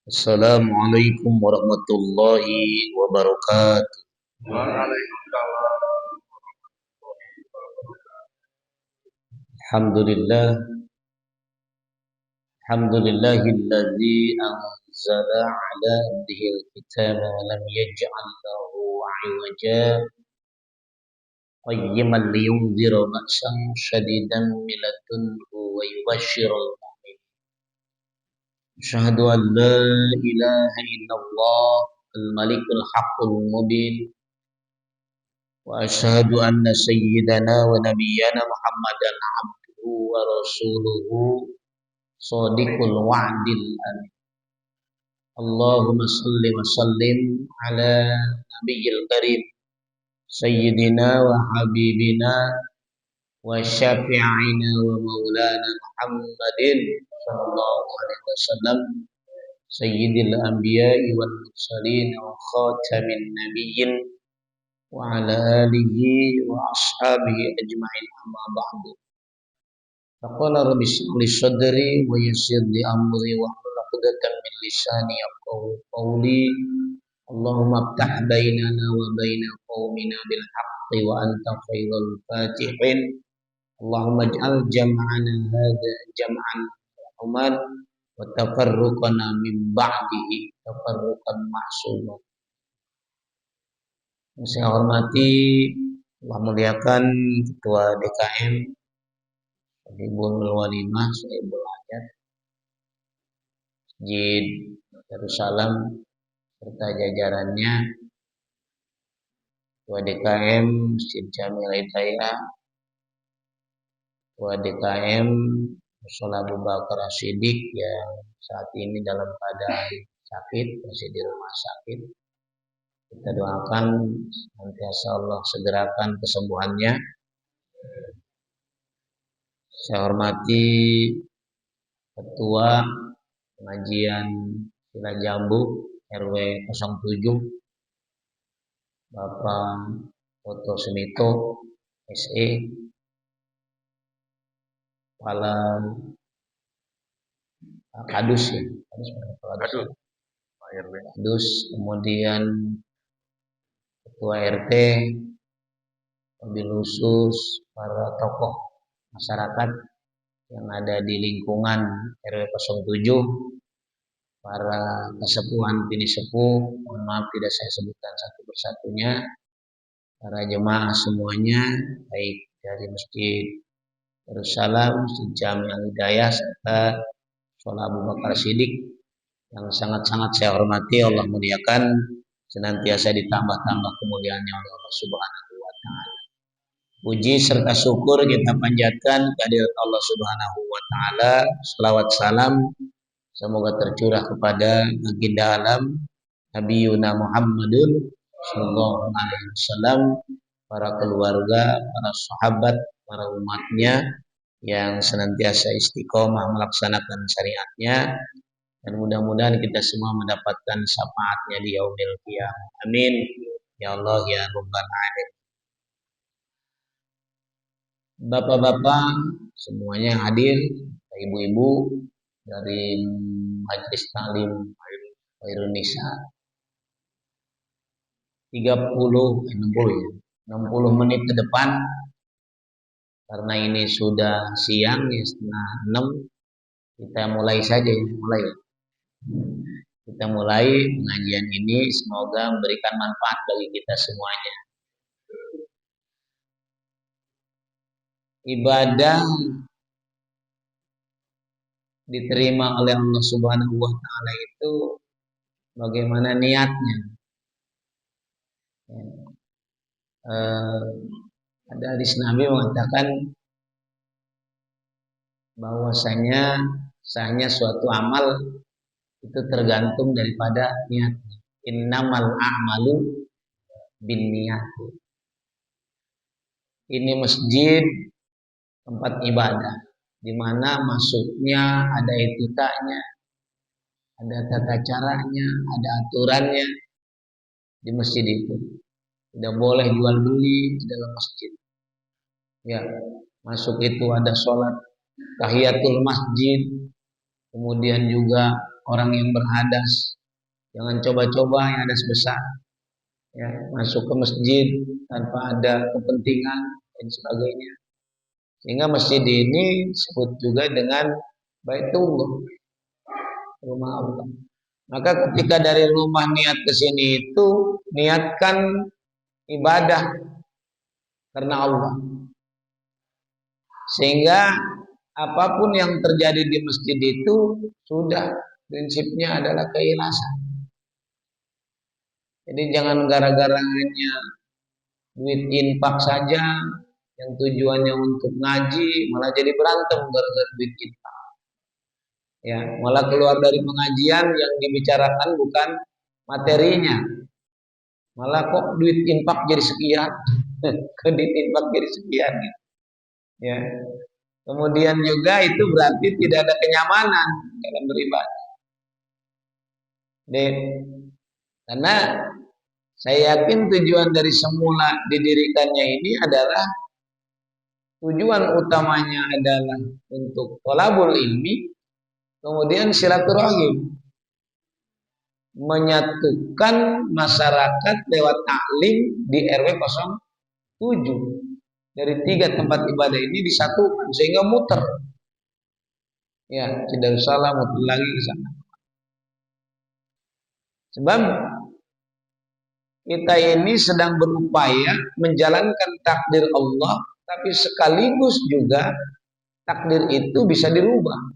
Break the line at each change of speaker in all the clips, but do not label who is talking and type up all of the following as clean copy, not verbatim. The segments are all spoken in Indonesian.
Assalamualaikum warahmatullahi wabarakatuh.
Waalaikumsalam.
Alhamdulillah, alhamdulillahilladzi anzala ala abdihi alkitaba wa lam yaj'al lahu 'iwaja qayyiman liyunzira ba'san shadidan min ladunhu wa yubashshiral mu'minin. Asyhadu an la ilaha illallah al-malikul haqqul mubin. وأشهد أن سيدنا ونبينا محمدا عبده ورسوله صادق الوعد الأمين. اللهم صل وسلم على نبي الكريم سيدنا وحبيبنا وشافعنا ومولانا محمد صلى الله عليه وسلم سيد الأنبياء والمرسلين وخاتم النبيين وعلى آله وأصحابه أجمعين أما بعد فقال رب اشرح لي صدري ويسر لي أمري واحلل عقدة من لساني يفقهوا قولي اللهم افتح بيننا وبين قومنا بالحق وأنت خير الفاتحين اللهم اجعل جمعنا هذا جمعا مرحوما وتفرقنا من بعده تفرقا معصوما. Yang saya hormati, Allah muliakan Ketua DKM Sohibul Walimah Sohibul Hajat Masjid Darussalam serta jajarannya, Ketua DKM Masjid Jamil Hidayah, Ketua DKM Mushola Abu Bakar As-Siddiq yang saat ini dalam keadaan sakit, masih di rumah sakit. Kita doakan senantiasa Allah segerakan kesembuhannya. Saya hormati Ketua Pengajian Sila Jambu RW 07 Bapak Toto Semito SE, Kepala Kadus ya, Kadus, kemudian Ketua RT, wabil khusus para tokoh masyarakat yang ada di lingkungan RW 07, para kesepuhan bini sepuh, mohon maaf tidak saya sebutkan satu persatunya, para jemaah semuanya, baik dari Masjid Darussalam, Masjid Jamil Hidayah, serta Mushola Abu Bakar As-Siddiq yang sangat-sangat saya hormati. Allah muliakan, senantiasa ditambah-tambah kemuliaannya oleh Allah Subhanahu wa Ta'ala. Puji serta syukur kita panjatkan kehadirat Allah Subhanahu wa Ta'ala. Selawat salam semoga tercurah kepada baginda alam Nabiyuna Muhammadun sallallahu alaihi wasallam, para keluarga, para sahabat, para umatnya yang senantiasa istiqomah melaksanakan syariatnya, dan mudah-mudahan kita semua mendapatkan syafaatnya di yaumil qiyamah. Amin ya Allah ya rabbal alamin. Bapak-bapak semuanya yang hadir, ibu-ibu dari Majelis Taklim Khairun Nisa, 60 menit ke depan, karena ini sudah siang ya, setengah 6, kita mulai saja ya, kita mulai pengajian ini, semoga memberikan manfaat bagi kita semuanya. Ibadah diterima oleh Allah Subhanahu wa Ta'ala itu bagaimana niatnya. Ada hadis Nabi mengatakan bahwasanya sahnya suatu amal itu tergantung daripada niatnya. Innamal a'malu binniyati. Ini masjid, tempat ibadah, di mana masuknya ada etikanya, ada tata caranya, ada aturannya di masjid itu. Tidak boleh jual beli di dalam masjid. Ya, masuk itu ada sholat tahiyatul masjid, kemudian juga orang yang berhadas. Jangan coba-coba yang hadas besar. Ya, masuk ke masjid tanpa ada kepentingan dan sebagainya. Sehingga masjid ini disebut juga dengan Baitullah, rumah Allah. Maka ketika dari rumah niat ke sini itu niatkan ibadah karena Allah. Sehingga apapun yang terjadi di masjid itu sudah prinsipnya adalah keikhlasan. Jadi jangan gara-gara hanya duit infak saja yang tujuannya untuk ngaji malah jadi berantem gara-gara duit infak. Ya, malah keluar dari pengajian yang dibicarakan bukan materinya. Malah kok duit infak jadi sekian, kredit infak jadi sekian gitu. Ya. Kemudian juga itu berarti tidak ada kenyamanan dalam beribadah. Karena saya yakin tujuan dari semula didirikannya ini adalah tujuan utamanya adalah untuk thalabul ilmi, kemudian silaturahim, menyatukan masyarakat lewat taklim di RW 07. Dari 3 tempat ibadah ini disatukan sehingga muter. Ya, tidak salah muter lagi ke sana. Sebab kita ini sedang berupaya menjalankan takdir Allah, tapi sekaligus juga takdir itu bisa dirubah.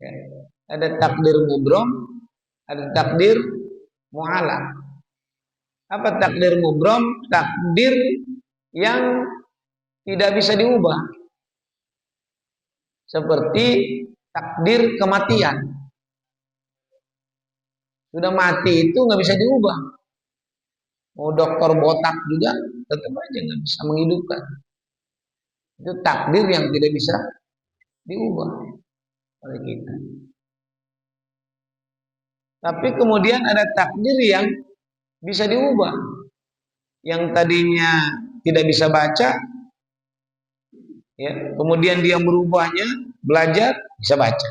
Ya, ada takdir mubrom, ada takdir mu'alaq. Apa takdir mubrom? Takdir yang tidak bisa diubah. Seperti takdir kematian. Sudah mati itu nggak bisa diubah. Mau dokter botak juga tetap aja nggak bisa menghidupkan. Itu takdir yang tidak bisa diubah oleh kita. Tapi kemudian ada takdir yang bisa diubah. Yang tadinya tidak bisa baca, ya, kemudian dia merubahnya, belajar, bisa baca.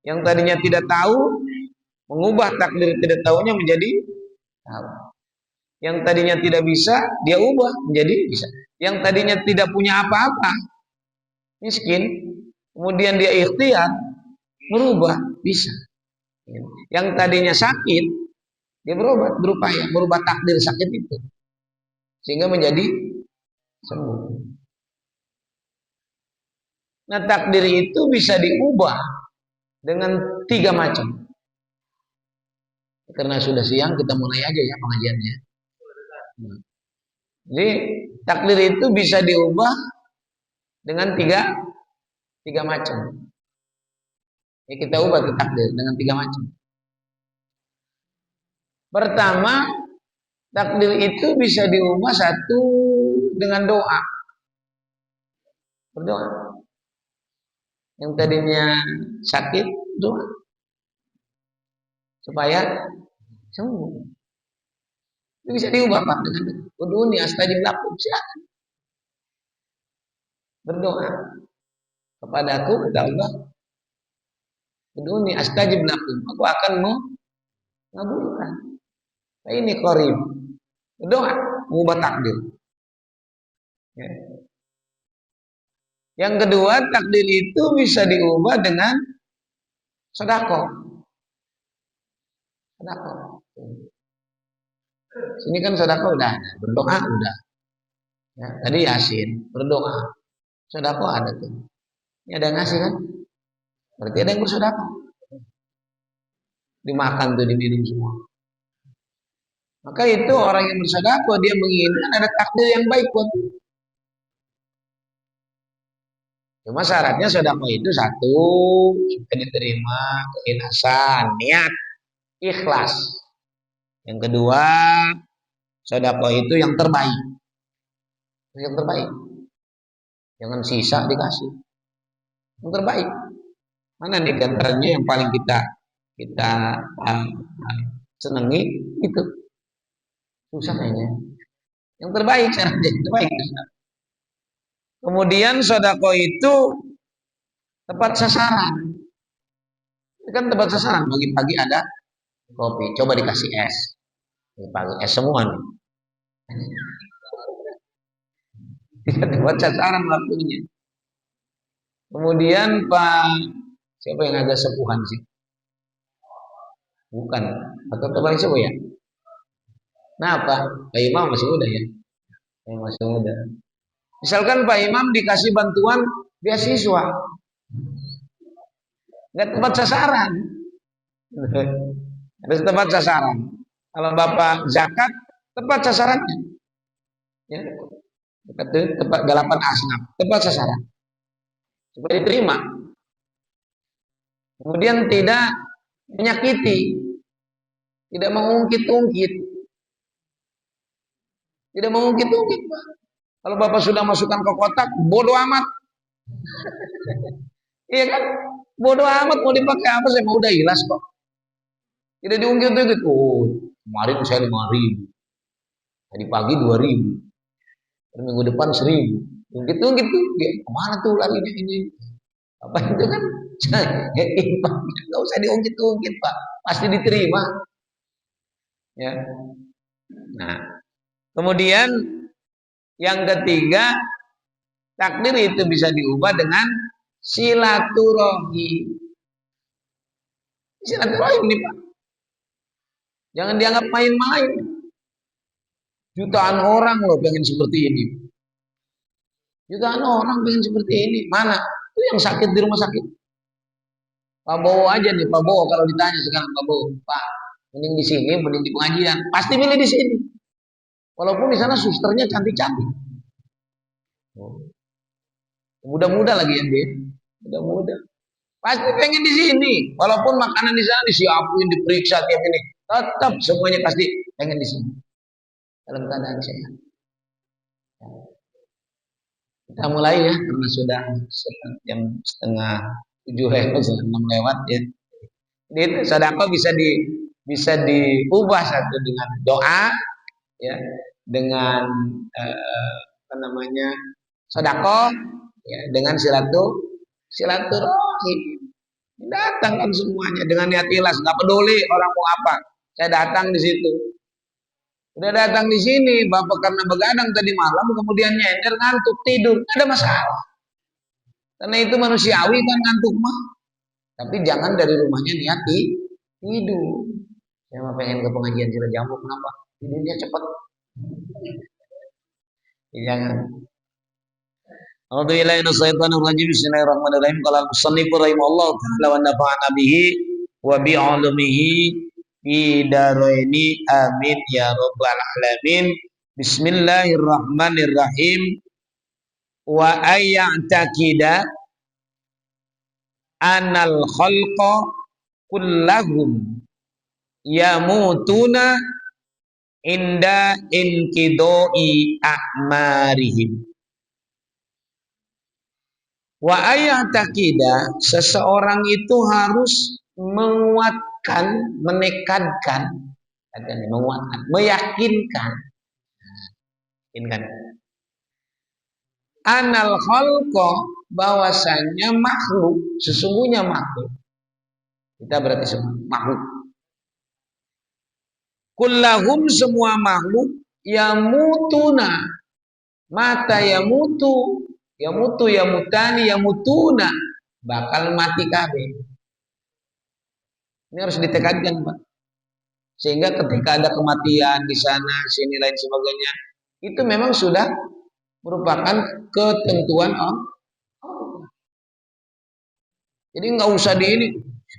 Yang tadinya tidak tahu, mengubah takdir tidak tahunya menjadi tahu. Yang tadinya tidak bisa, dia ubah menjadi bisa. Yang tadinya tidak punya apa-apa, miskin, kemudian dia ikhtiar, merubah, bisa. Yang tadinya sakit, dia berobat, berupaya merubah takdir sakit itu, sehingga menjadi sembuh. Nah, takdir itu bisa diubah dengan 3 macam. Karena sudah siang, kita mulai aja ya pengajiannya. Jadi takdir itu bisa diubah dengan tiga macam. Ya, kita ubah ke takdir dengan 3 macam. Pertama, takdir itu bisa diubah satu dengan doa. Berdoa. Yang tadinya sakit, doa supaya sembuh. Itu bisa diubah Pak dengan udhuni astajib lakum, silakan. Berdoa kepadaku, kata Allah, udhuni astajib lakum, aku akan mengabulkan. Nah, ini qarib. Berdoa mengubah takdir. Ya. Yang kedua, takdir itu bisa diubah dengan sedekah. Sedekah. Sini kan sedekah udah ada, berdoa udah. Ya, tadi Yasin, berdoa. Sedekah ada tuh. Ini ada yang ngasih kan? Berarti ada yang bersedekah. Dimakan tuh, diminum semua. Maka itu orang yang bersedekah, dia menginginkan ada takdir yang baik buat dia. Cuma syaratnya sedekah itu satu, supaya diterima, keikhlasan, niat, ikhlas. Yang kedua, sedekah itu yang terbaik. Yang terbaik. Jangan sisa dikasih. Yang terbaik. Mana nih antaranya yang paling kita senangi itu. Susah kayaknya. Yang terbaik syaratnya, yang terbaik. Kemudian sedekah itu tepat sasaran. Kan tepat sasaran. Pagi-pagi ada kopi, coba dikasih es. Pagi es semua nih. Tidak tepat sasaran waktunya. Kemudian siapa yang agak sepuhan sih? Bukan. Atau paling sepuh ya? Nah, Pak Imam masih muda ya? Masih muda. Misalkan Pak Imam dikasih bantuan beasiswa, nggak tepat sasaran. Harus tepat sasaran. Kalau Bapak zakat, tepat sasarannya. Ya, tepat 8 asnaf, tepat sasaran. Supaya diterima. Kemudian tidak menyakiti, tidak mengungkit-ungkit. Tidak mengungkit-ungkit, Pak. Kalau Bapak sudah masukkan ke kotak, bodoh amat. Iya kan? Bodoh amat, mau dipakai apa, saya mau udah hilas kok. Tidak diungkit-ungkit. Oh, kemarin saya 5.000. Tadi pagi 2.000. Minggu depan 1.000. Ungkit-ungkit tuh, ya, kemana tuh larinya ini? Apa itu kan? Nggak usah diungkit-ungkit, Pak. Pasti diterima. Ya. Nah, kemudian yang ketiga, takdir itu bisa diubah dengan silaturahmi. Silaturahmi ini, Pak. Jangan dianggap main-main. Jutaan orang loh pengen seperti ini. Jutaan orang pengen seperti ini. Mana? Itu yang sakit di rumah sakit. Pak Bowo aja nih, Pak Bowo kalau ditanya sekarang Pak Bowo, Pak, mending di sini, mending di pengajian. Pasti milih di sini. Walaupun di sana susternya cantik-cantik. Muda-muda lagi yang dia. Muda-muda. Pasti pengen di sini. Walaupun makanan di sana disiapin, diperiksa tiap ini. Tetap semuanya pasti pengen di sini. Dalam keadaan sehat. Kita mulai ya, karena sudah jam 6:30 lewat, 6 lewat ya. Jadi sedekah bisa diubah satu dengan doa ya, dengan sedekah ya, dengan silaturahmi. Datangkan semuanya dengan niat ikhlas, nggak peduli orang mau apa. Saya datang di situ. Udah datang di sini, Bapak karena begadang tadi malam, kemudian nyender, ngantuk, tidur, ada masalah. Karena itu manusiawi kan ngantuk mah. Tapi jangan dari rumahnya niat tidur. Saya mah pengen ke pengajian Cilacap, kenapa? Tidurnya cepat. Jangan. A'udzubillahi minasyaitonir rajim. Bismillahirrahmanirrahim. Qala al-musannif rahimahullah ta'ala wa nafa'ana bihi wa bi 'ulumihi fi daraini amin ya rabbal alamin. Bismillahirrahmanirrahim. Wa ayya'taqida anal khalqa kullahum yamutuna inda inqidoi a'marihim. Wa ayya'taqida, seseorang itu harus menguatkan, menekadkan, menguatkan, meyakinkan, anal khalqa, bahwasanya makhluk, sesungguhnya makhluk, kita berarti semua makhluk, kullahum, semua makhluk, yamutuna, mata yamutu, yamutani, yamutuna, bakal mati kabeh. Ini harus ditekankan, Pak. Sehingga ketika ada kematian di sana, sini, lain sebagainya, itu memang sudah merupakan ketentuan Allah. Jadi nggak usah di ini,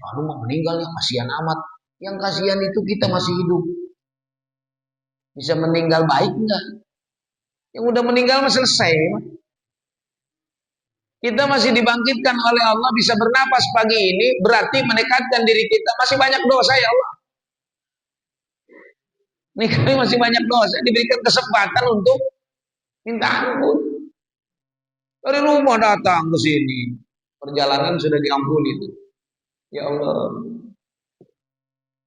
lalu mau meninggal ya, kasihan amat. Yang kasihan itu kita masih hidup. Bisa meninggal baik enggak? Yang udah meninggal mah selesai. Kita masih dibangkitkan oleh Allah, bisa bernapas pagi ini, berarti menekatkan diri kita masih banyak dosa ya Allah. Ini kami masih banyak dosa, diberikan kesempatan untuk minta ampun. Dari rumah datang ke sini, perjalanan sudah diampuni. Ya Allah.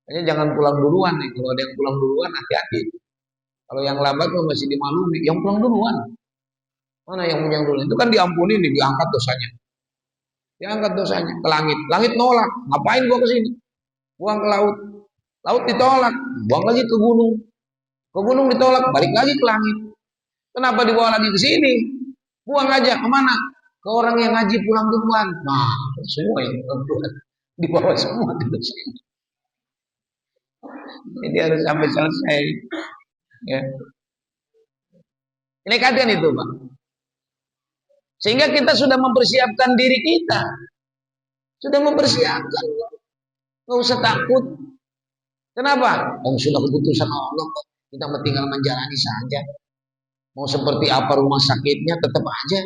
Hanya jangan pulang duluan nih. Kalau ada yang pulang duluan, hati-hati. Kalau yang lambat masih dimaklumi. Yang pulang duluan. Mana yang duluan? Itu kan diampuni nih, diangkat dosanya. Diangkat dosanya ke langit. Langit nolak. Ngapain gua ke sini? Buang ke laut. Laut ditolak. Buang lagi ke gunung. Ke gunung ditolak. Balik lagi ke langit. Kenapa dibawa lagi ke sini? Buang aja. Kemana? Ke orang yang ngaji pulang duluan. Nah, semua yang duluan. Dibawa semua ke sini. Jadi harus sampai selesai. Ya. Ini kalian itu, Pak. Sehingga kita sudah mempersiapkan diri kita. Sudah mempersiapkan. Nggak usah takut. Kenapa? Sudah keputusan Allah kok. Kita tinggal menjalani saja. Mau seperti apa rumah sakitnya tetap aja.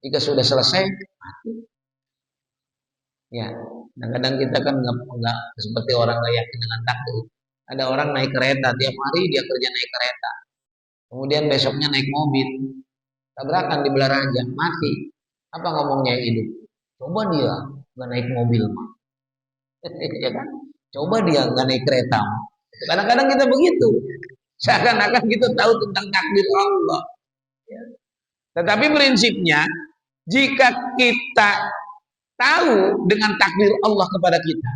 Jika sudah selesai, mati. Ya, kadang-kadang kita kan nggak seperti orang nggak yakin dengan takdir. Ada orang naik kereta tiap hari dia kerja naik kereta. Kemudian besoknya naik mobil. Tabrakan di belah raja, mati. Apa ngomongnya yang hidup? Coba dia nggak naik mobil mah. Ya kan? Coba dia nggak naik kereta. Kadang-kadang kita begitu. Seakan-akan kita tahu tentang takdir Allah. Ya. Tetapi prinsipnya, jika kita tahu dengan takdir Allah kepada kita,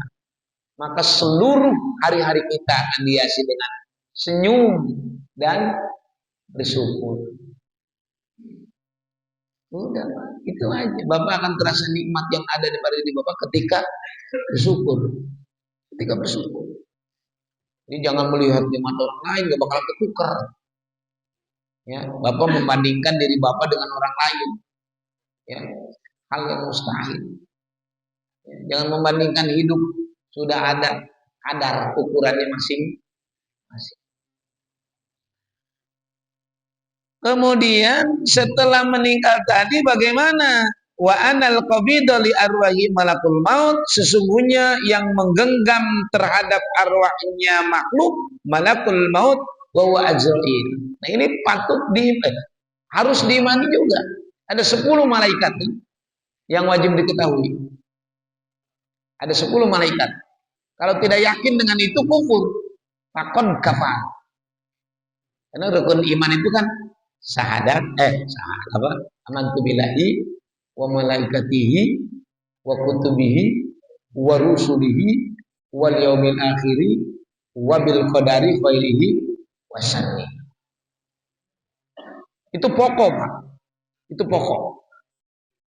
maka seluruh hari-hari kita akan dihiasi dengan senyum dan bersyukur. Udah, itu aja. Bapak akan terasa nikmat yang ada pada diri Bapak ketika bersyukur. Ketika bersyukur. Jadi jangan melihat di mata orang lain, gak bakal ketukar. Ya, Bapak membandingkan diri Bapak dengan orang lain. Ya, hal yang mustahil. Ya, jangan membandingkan hidup, sudah ada kadar ukurannya masing-masing. Kemudian setelah meninggal tadi bagaimana? Wa anal qabida li arwahi malakul maut, sesungguhnya yang menggenggam terhadap arwahnya makhluk malakul maut wa huwa Azrail. Nah, ini patut harus diimani juga. Ada 10 malaikat yang wajib diketahui. Ada 10 malaikat. Kalau tidak yakin dengan itu kufur. Fakon kafar. Karena rukun iman itu kan syahadat, amantu billahi wa malaikatihi wa kutubihi wa rusulihi wal yaumil akhiri wa bil qadari khairihi wa syarrihi. Itu pokok, Pak. Itu pokok.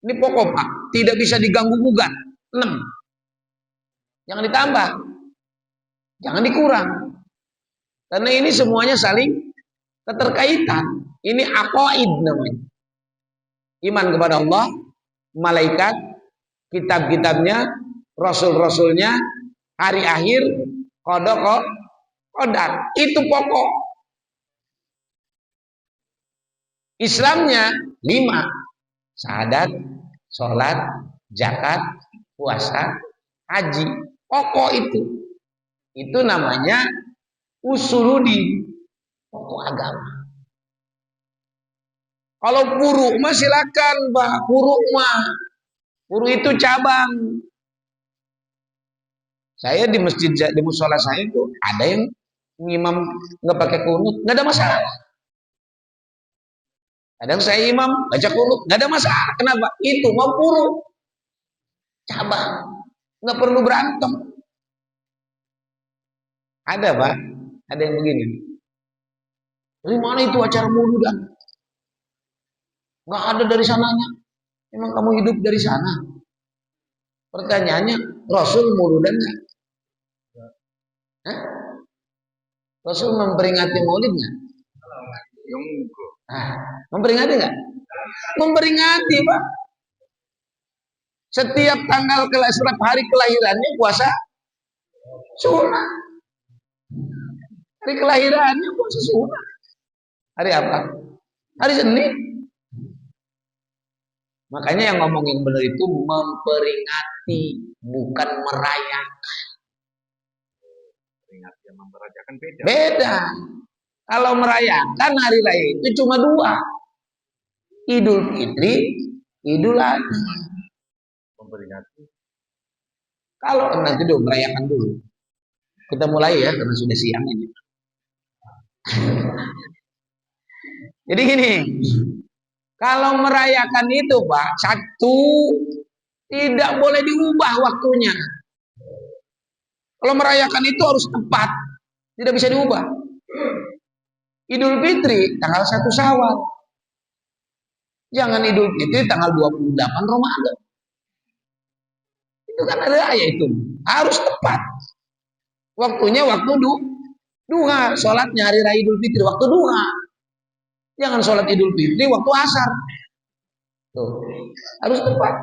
Ini pokok, Pak. Tidak bisa diganggu gugat. 6. Jangan ditambah. Jangan dikurang. Karena ini semuanya saling keterkaitan. Ini aqaid namanya. Iman kepada Allah, malaikat, kitab-kitabnya, rasul-rasulnya, hari akhir, qadar. Itu pokok. Islamnya 5. Syahadat, sholat, zakat, puasa, haji. Pokok itu. Itu namanya usuluddin, pokok agama. Kalau furu mah silakan, Pak. Furu itu cabang. Saya di masjid, di musola saya itu ada yang imam nggak pakai kunut, nggak ada masalah. Kadang saya imam baca kunut, nggak ada masalah. Kenapa? Itu mau furu, cabang, nggak perlu berantem. Ada, Pak. Ada yang begini. Dari mana itu acara muludan? Nggak ada dari sananya. Memang kamu hidup dari sana. Pertanyaannya, Rasul muludan nggak? Rasul memperingati maulid nggak? Memperingati nggak? Memperingati, Pak. Setiap setiap hari kelahirannya puasa sunat. Hari kelahirannya puasa sunat. Hari apa? Hari Senin. Makanya yang ngomong yang benar itu memperingati, bukan merayakan. Peringati sama merayakan beda. Beda. Kalau merayakan hari raya itu cuma 2. Idul Fitri, Idul Adha. Memperingati. Kalau nanti dulu merayakan dulu. Kita mulai ya karena sudah siang ini. Jadi gini, kalau merayakan itu, Pak, 1 Tidak boleh diubah waktunya. Kalau merayakan itu harus tepat, tidak bisa diubah. Idul Fitri tanggal 1 Syawal. Jangan Idul Fitri tanggal 28 Ramadan. Itu kan ada ayat itu. Harus tepat. Waktunya waktu duha. Sholatnya hari raya Idul Fitri waktu duha. Jangan sholat Idul Fitri waktu asar. Tuh. Harus tepat.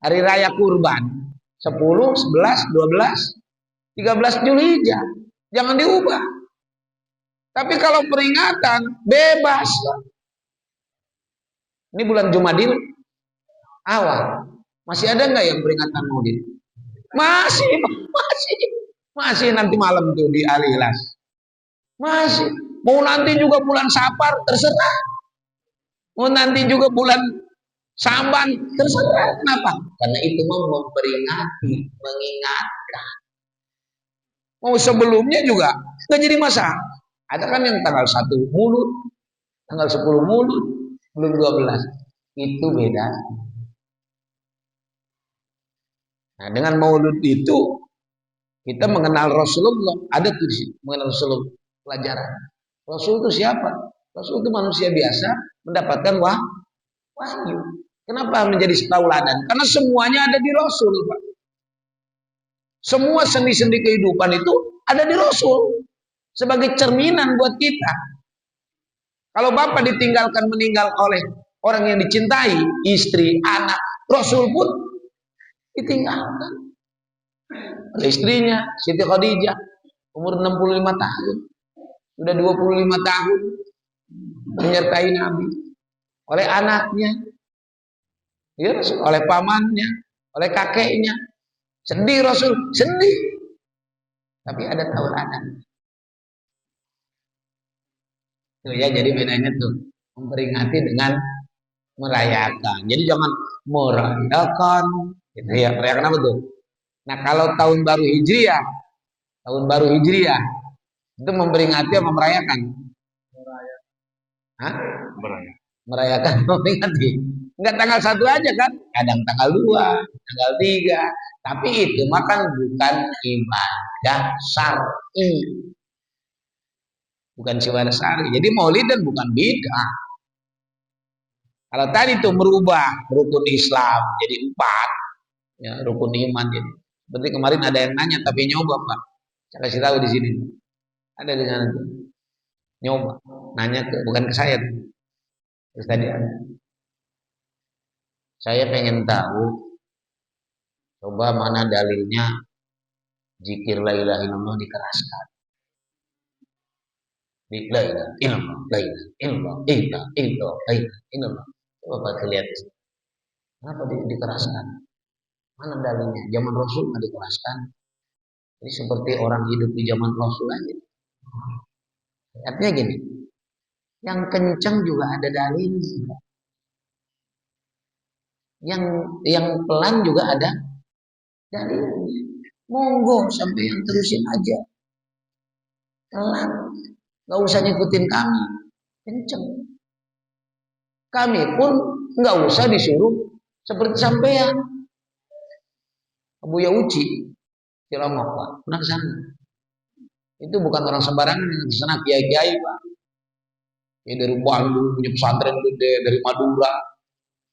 Hari raya kurban 10, 11, 12, 13 Zulhijjah. Jangan diubah. Tapi kalau peringatan bebas. Ini bulan Jumadil awal. Masih ada nggak yang peringatan Maulid? Masih nanti malam tuh di Al-Ikhlas. Masih. Mau nanti juga bulan Safar terserah. Mau nanti juga bulan Saban terserah. Kenapa? Karena itu mau memperingati, mengingatkan. Mau sebelumnya juga nggak jadi masalah. Ada kan yang tanggal 1 Mulut, tanggal 10 Mulut, belum 12. Itu beda. Nah, dengan Maulud itu kita mengenal Rasulullah. Ada tuh mengenal Rasulullah pelajaran. Rasul itu siapa? Rasul itu manusia biasa mendapatkan wahyu. Kenapa menjadi tauladan? Karena semuanya ada di Rasul, Pak. Semua sendi-sendi kehidupan itu ada di Rasul sebagai cerminan buat kita. Kalau Bapak ditinggalkan meninggal oleh orang yang dicintai, istri, anak, Rasul pun ditinggalkan oleh istrinya, Siti Khadijah, umur 65 tahun. Sudah 25 tahun menyertai Nabi. Oleh anaknya, ya, oleh pamannya, oleh kakeknya. Sedih Rasul, sedih. Tapi ada tauladan. Tuh ya, jadi bedanya tuh memperingati dengan merayakan. Jadi jangan merayakan, gitu ya. Merayakan apa tuh? Nah, kalau tahun baru Hijriah itu memperingati apa merayakan? Hah? Merayakan, memperingati. Enggak tanggal 1 aja kan? Kadang tanggal 2, tanggal 3. Tapi itu makan bukan ibadah syar'i. Bukan ibadah syar'i. Jadi Maulid dan bukan bid'ah. Kalau tadi itu merubah rukun Islam jadi 4, ya, rukun iman jadi. Seperti kemarin ada yang nanya tapi nyoba, Pak. Saya kasih tahu di sini. Ada di sana tuh. Nyoba, nanya bukan ke saya. Terus tadi ada. Saya pengen tahu, coba mana dalilnya zikir la ilaha illallah dikeraskan. La ilaha illallah, la ilaha illallah, la ilaha illallah, la ilaha illallah. Coba Pak lihat. Kenapa dikeraskan? Mana dalilnya? Zaman Rasul nggak dikeraskan. Jadi seperti orang hidup di zaman Rasul aja. Artinya gini, yang kencang juga ada dalilnya. Yang pelan juga ada dalilnya. Monggo sampai yang terusin aja. Pelan. Gak usah ngikutin kami. Kenceng. Kami pun gak usah disuruh seperti sampean. Abu Yauci, Cilamok, Pak. Pernah ke sana. Itu bukan orang sembarangan yang ke sana, kiai-kiai, Pak. Ya, dari Bandung, punya pesantren gede, dari Madura.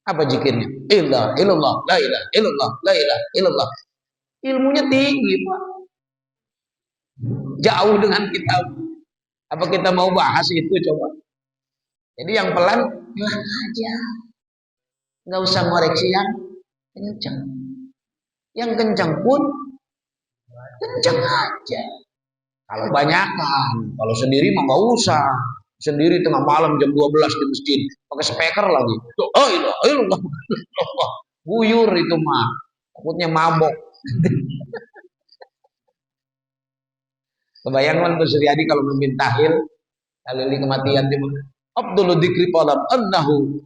Apa zikirnya? Illallah, illallah, la ilaha illallah, la ilaha illallah. Ilmunya tinggi, Pak. Jauh dengan kita. Apa kita mau bahas itu coba? Jadi yang pelan aja. Nggak usah ngoreksi yang kencang. Yang kencang pun kencang aja. Kalau banyakan, kalau sendiri mah nggak usah. Sendiri tengah malam jam 12 di masjid, pakai speaker lagi. Oh ilah, buyur itu mah. Takutnya mabok. Kebayang kan Bu Suryadi kalau memimpin tahlil kematian di mana? Abdul dzikri qalam annahu.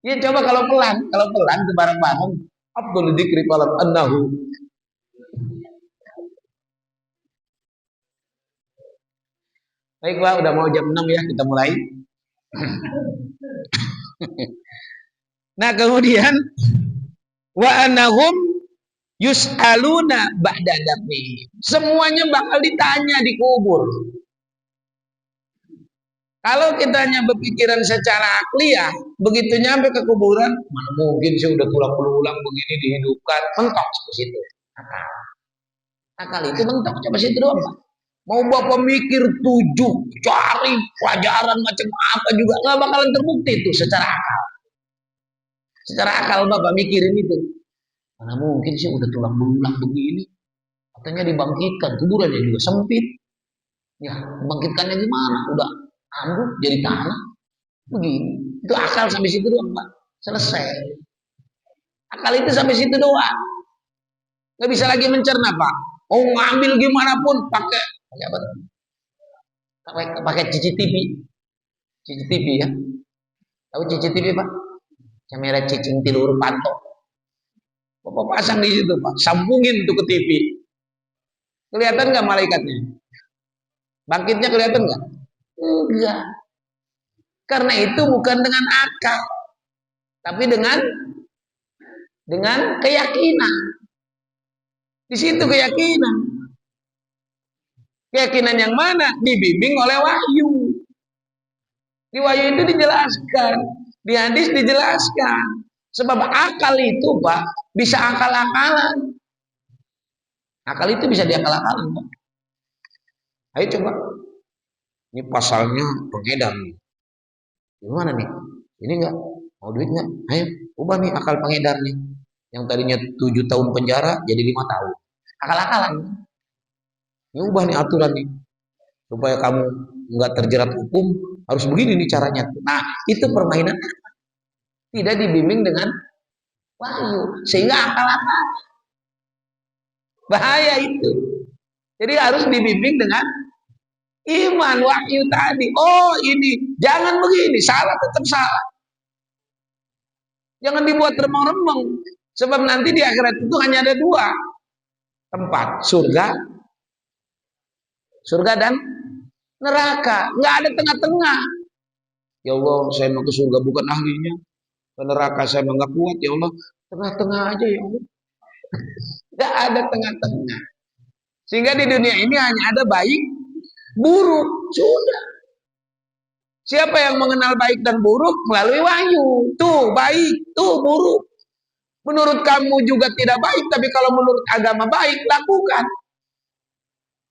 Ya coba kalau pelan ke bareng-bareng. Abdul dzikri qalam annahu. Baik Pak, udah mau jam 6 ya, kita mulai. Nah kemudian wa anahum yus'aluna ba'da dafni. Semuanya bakal ditanya di kubur. Kalau kita hanya berpikiran secara akliah, begitu nyampe ke kuburan, mana mungkin sih udah tulang belulang begini dihidupkan, mentok ke situ. Akal itu mentok coba situ doang, Pak. Mau bapak mikir 7, cari pelajaran macam apa juga nggak bakalan terbukti itu secara akal. Secara akal bapak mikirin itu, mana mungkin sih udah tulang belulang begini, katanya dibangkitkan, kuburannya juga sempit. Ya, bangkitkannya gimana? Udah ambruk jadi tanah. Begini. Itu akal sampai situ doang, Pak. Selesai. Akal itu sampai situ doang. Nggak bisa lagi mencerna, Pak. Mau ngambil gimana pun pakai apa? Pakai CCTV. CCTV ya. Tahu CCTV, Pak? Kamera cicing tilur pantau. Bapak pasang di situ, Pak. Sambungin tuh ke TV. Kelihatan nggak malaikatnya? Bangkitnya kelihatan nggak? Enggak. Karena itu bukan dengan akal, tapi dengan keyakinan. Di situ keyakinan. Keyakinan yang mana? Dibimbing oleh wahyu. Di wahyu itu dijelaskan, di hadis dijelaskan. Sebab akal itu, Pak, bisa akal-akalan. Akal itu bisa diakal-akalan, Pak. Ayo coba. Ini pasalnya pengedar nih. Gimana nih? Ini enggak mau duit enggak? Ayo, ubah nih akal pengedar nih. Yang tadinya 7 tahun penjara jadi 5 tahun. Akal-akalan. Ini ubah nih aturan nih. Supaya kamu enggak terjerat hukum, harus begini nih caranya. Nah, itu permainan tidak dibimbing dengan wahyu, sehingga akal-akal. Bahaya itu. Jadi harus dibimbing dengan iman, wahyu tadi. Oh ini, jangan begini, salah tetap salah. Jangan dibuat remeng-remeng. Sebab nanti di akhirat itu hanya ada 2 tempat, surga dan neraka. Nggak ada tengah-tengah. Ya Allah, saya mau ke surga bukan ahlinya. Ke neraka saya nggak kuat, ya Allah. Tengah-tengah aja ya Allah. Nggak ada tengah-tengah. Sehingga di dunia ini hanya ada baik, buruk. Sudah. Siapa yang mengenal baik dan buruk melalui wahyu. Tuh baik, tuh buruk. Menurut kamu juga tidak baik, tapi kalau menurut agama baik, lakukan.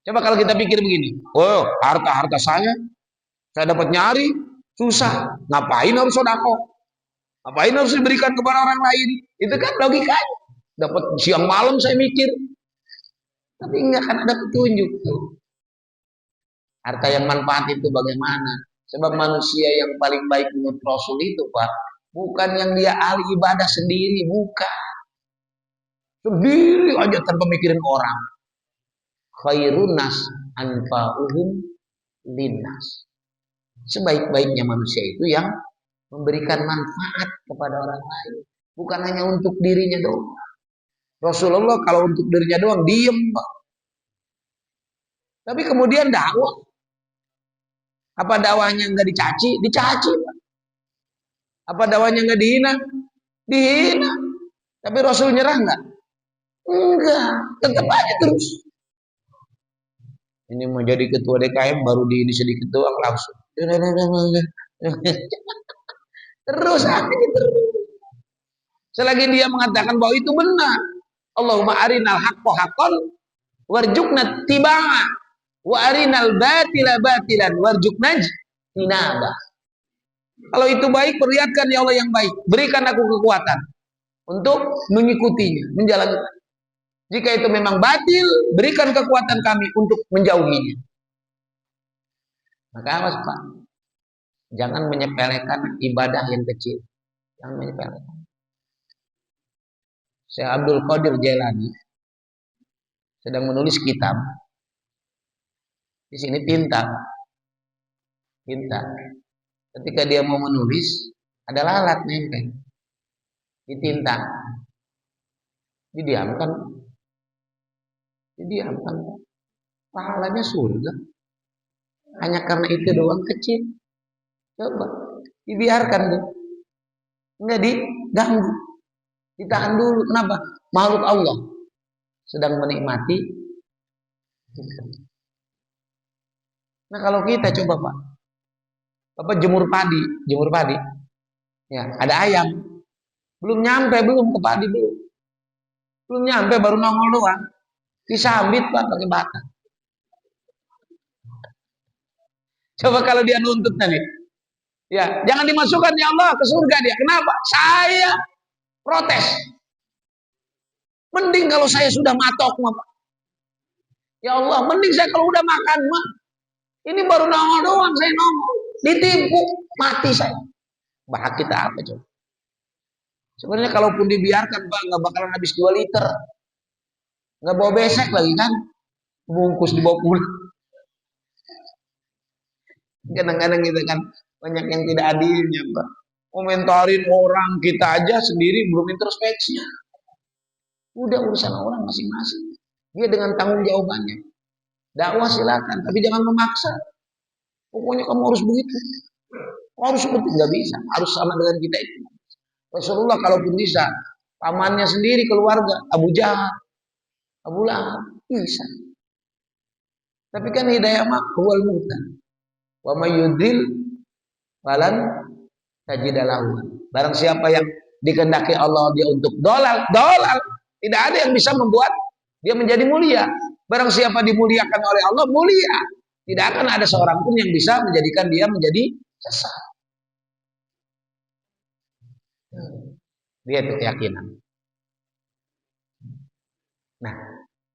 Coba kalau kita pikir begini, oh harta saya dapat nyari, susah. Ngapain harus sodako? Ngapain harus diberikan kepada orang lain? Itu kan logikanya. Dapat siang malam saya mikir. Tapi enggak akan ada petunjuk. Harta yang manfaat itu bagaimana? Sebab manusia yang paling baik menurut Rasul itu, Pak, bukan yang dia ahli ibadah sendiri, bukan. Sendiri aja tanpa mikirin orang. Khairun nas anfa'uhum linnas. Sebaik-baiknya manusia itu yang memberikan manfaat kepada orang lain, bukan hanya untuk dirinya doang. Rasulullah kalau untuk dirinya doang diem, Pak. Tapi kemudian dakwah. Apa dakwahnya nggak dicaci? Dicaci, Pak. Apa dakwahnya nggak dihina? Dihina. Tapi Rasul nyerah nggak? Enggak, tetap aja terus. Ini mau jadi ketua DKM baru di ini sedikit doang langsung. Terus aja terus. Selagi dia mengatakan bahwa itu benar. Allahumma arinal haqqo haqqan warjukna tiba'a wa arinal batila batilan warjukna tinaba. Kalau itu baik, perlihatkan ya Allah yang baik. Berikan aku kekuatan untuk mengikutinya, menjalankan. Jika itu memang batil, berikan kekuatan kami untuk menjauhinya. Maka awas, Pak. Jangan menyepelekan ibadah yang kecil. Jangan menyepelekan. Syekh Abdul Qadir Jailani sedang menulis kitab. Di sini tinta. Ketika dia mau menulis, ada lalat nempel di tinta. Didiamkan. Pahalanya surga. Hanya karena itu doang kecil. Coba dibiarkan tuh, nggak diganggu, ditahan dulu. Kenapa? Makhluk Allah sedang menikmati. Nah kalau kita coba Pak, Bapak jemur padi, ya ada ayam, belum nyampe, belum ke padi, belum nyampe, baru nongol doang, disambit Pak pakai bata. Coba kalau dia nuntut nih, ya jangan dimasukkan ya Allah ke surga dia. Kenapa? Saya protes. Mending kalau saya sudah matok mah, ya Allah, mending saya kalau udah makan mah. Ini baru nongol doang, saya nongol, ditipu, mati saya. Bahak kita apa coba? Sebenarnya kalaupun dibiarkan Pak, nggak bakalan habis 2 liter. Nggak bawa besek lagi kan? Bungkus dibawa pulang. Kadang-kadang kita kan banyak yang tidak adilnya Pak. Komentarin orang, kita aja sendiri belum introspeksi. Udah urusan orang masing-masing. Dia dengan tanggung jawabannya. Dakwah silakan, tapi jangan memaksa. Pokoknya kamu harus begitu. Harus seperti, nggak bisa. Harus sama dengan kita itu. Rasulullah kalaupun bisa, pamannya sendiri, keluarga, Abu Jahal, Abu Lahab, bisa. Tapi kan hidayah mah huwal muhtan. Wa may yudhil falan tajidalahu. Barang siapa yang dikehendaki Allah dia untuk dolal, tidak ada yang bisa membuat dia menjadi mulia. Barang siapa dimuliakan oleh Allah, mulia. Tidak akan ada seorang pun yang bisa menjadikan dia menjadi sesat. Dia itu keyakinan. Nah,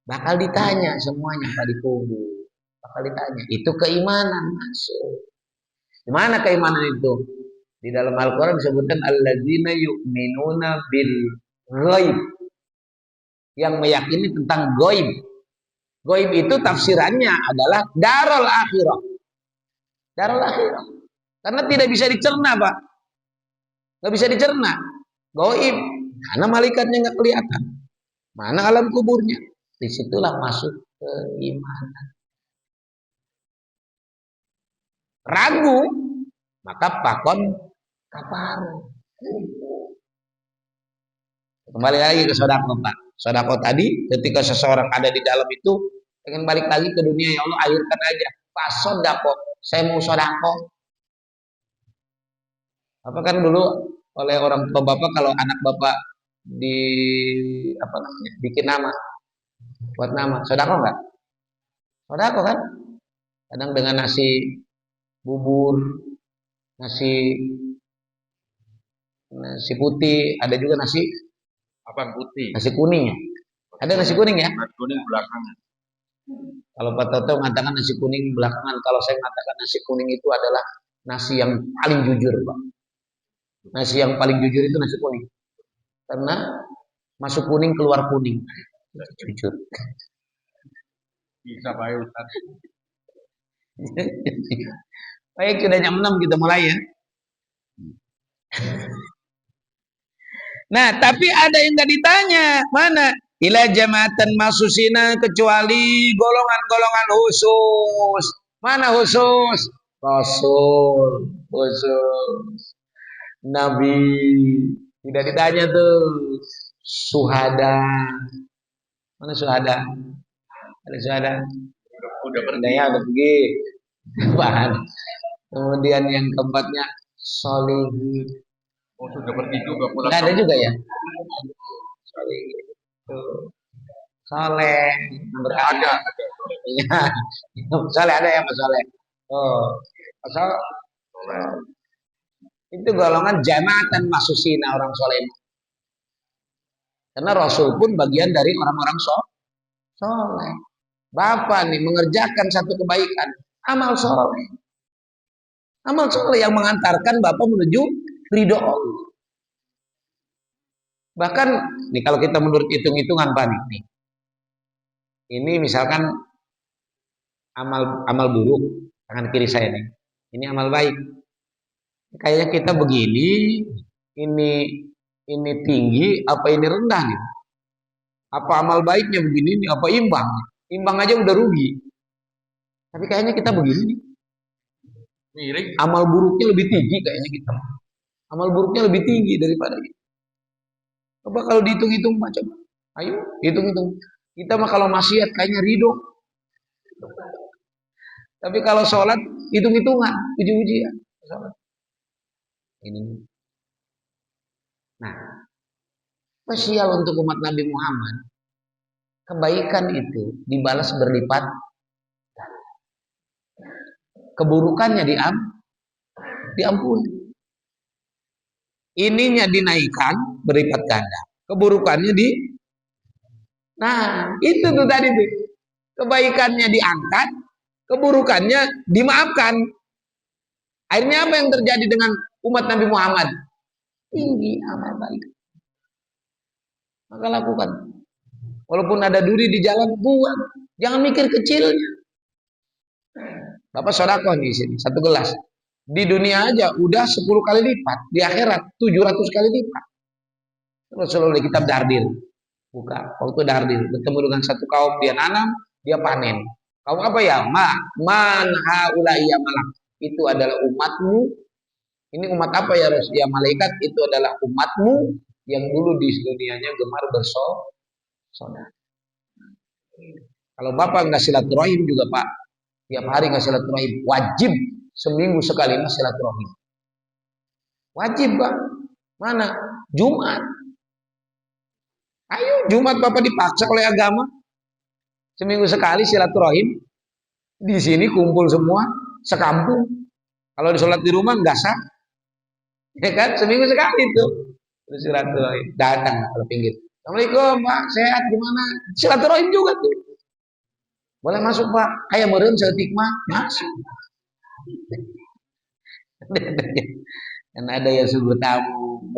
bakal ditanya semuanya Pak di kubur. Bakal ditanya. Itu keimanan masuk. Di mana keimanan itu? Di dalam Al-Quran disebutkan alladzina yu'minuna bil ghaib. Yang meyakini tentang ghaib. Ghaib itu tafsirannya adalah darul akhirah. Darul akhirah. Karena tidak bisa dicerna, Pak. Nggak bisa dicerna. Ghaib. Karena malaikatnya nggak kelihatan. Mana alam kuburnya? Disitulah masuk keimanan. Ragu, maka pakon kafaru. Kembali lagi ke sodako Pak. Sodako tadi ketika seseorang ada di dalam itu pengen balik lagi ke dunia, ya Allah akhirkan aja. Pak sodako, saya mau sodako. Apa kan dulu oleh orang tua bapak kalau anak bapak di apa namanya bikin nama buat nama sodako nggak? Sodako kan? Kadang dengan nasi bubur, nasi putih, ada juga nasi
apa putih?
Nasi kuning ya? Ada nasi kuning ya?
Nasi kuning belakangan.
Kalau Pak Toto mengatakan nasi kuning belakangan, kalau saya mengatakan nasi kuning itu adalah nasi yang paling jujur, Pak. Nasi yang paling jujur itu nasi kuning. Karena masuk kuning keluar kuning. Jujur.
Bisa Pak Ustaz.
Baik, sudah jam 6 kita mulai ya. Nah, tapi ada yang nggak ditanya. Mana? Ila jamaatan masusina kecuali golongan-golongan khusus. Mana khusus? Rasul khusus. Nabi. Tidak ditanya tuh. Suhada. Mana suhada? Ada suhada?
Udah pergi.
Ya, udah pergi. Bahan. Kemudian yang keempatnya solihin.
Oh, sudah pergi juga pulang.
Nggak ada juga ya? Soleh.
Ada.
Soleh ada ya Mas Soleh? Oh, asal itu golongan jamaatan masusina orang soleh. Karena Rasul pun bagian dari orang-orang soleh. Bapak nih mengerjakan satu kebaikan, amal soleh. Amal soleh yang mengantarkan Bapak menuju ridho Allah. Bahkan nih kalau kita menurut hitung-hitungan Pak nih. Ini misalkan amal buruk tangan kiri saya nih. Ini amal baik. Kayaknya kita begini, ini tinggi apa ini rendah nih? Apa amal baiknya begini nih apa imbang? Imbang aja udah rugi. Tapi kayaknya kita begini nih.
Miring.
Amal buruknya lebih tinggi kayaknya kita. Amal buruknya lebih tinggi daripada kita. Coba kalau dihitung-hitung macam, ayo hitung-hitung. Kita mah kalau maksiat kayaknya ridho. Tapi kalau sholat hitung-hitungan, uji-ujian. Sholat. Ini. Nah, spesial untuk umat Nabi Muhammad, kebaikan itu dibalas berlipat, keburukannya diampuni. Ininya dinaikkan berlipat ganda, keburukannya nah itu tuh tadi tuh, kebaikannya diangkat, keburukannya dimaafkan. Akhirnya apa yang terjadi dengan umat Nabi Muhammad? Tinggi amal baik. Maka lakukan. Walaupun ada duri di jalan, buang. Jangan mikir kecilnya. Bapak sedekah di sini, 1 gelas. Di dunia aja udah 10 kali lipat. Di akhirat 700 kali lipat. Rasulullah di kitab Dardir. Buka. Waktu Dardir. Bertemu dengan satu kaum, dia nanam, dia panen. Kaum apa ya? Man haulaiya malak. Itu adalah umatmu. Ini umat apa ya Rasul? Ya malaikat, itu adalah umatmu yang dulu di dunianya gemar bersaudara. Kalau Bapak nggak silaturahim juga Pak, tiap hari nggak silaturahim, wajib seminggu sekali nggak silaturahim. Wajib Pak. Mana? Jumat. Ayo Jumat Bapak dipaksa oleh agama. Seminggu sekali silaturahim. Di sini kumpul semua sekampung. Kalau sholat di rumah nggak sah. Ya kan? Seminggu sekali tuh. Terus silaturahim. Datang kalau pinggir. Assalamualaikum Pak, sehat gimana? Silaturahim juga tuh. Boleh masuk Pak. Kayak meureun seeutik mah masuk. Dan ada yang sungguh tamu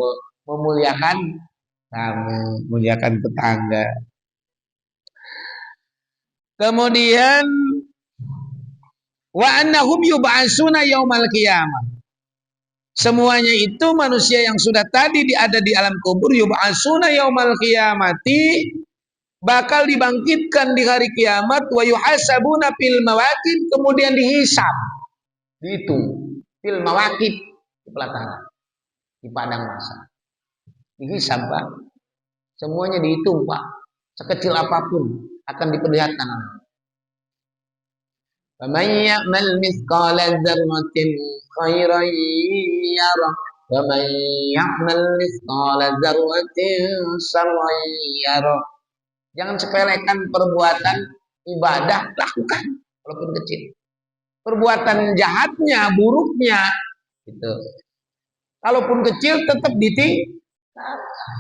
memuliakan tamu, memuliakan tetangga. Kemudian wa annahum yub'atsuna yaumal qiyamah. Semuanya itu manusia yang sudah tadi ada di alam kubur, yub'atsuna yaumal qiyamati, bakal dibangkitkan di hari kiamat, wa yuhasabuna fil mawaqit, kemudian dihisab. Dihitung fil mawaqit, di pelataran, di padang mahsyar. Dihisab Pak. Semuanya dihitung Pak. Sekecil apapun akan diperlihatkan. Faman ya'mal mithqala dzarratin khairan yarah wa man ya'mal mithqala dzarratin syarran yarah. Jangan sepelekan perbuatan ibadah, lakukan walaupun kecil. Perbuatan jahatnya, buruknya itu. Kalaupun kecil tetap ditinggalkan.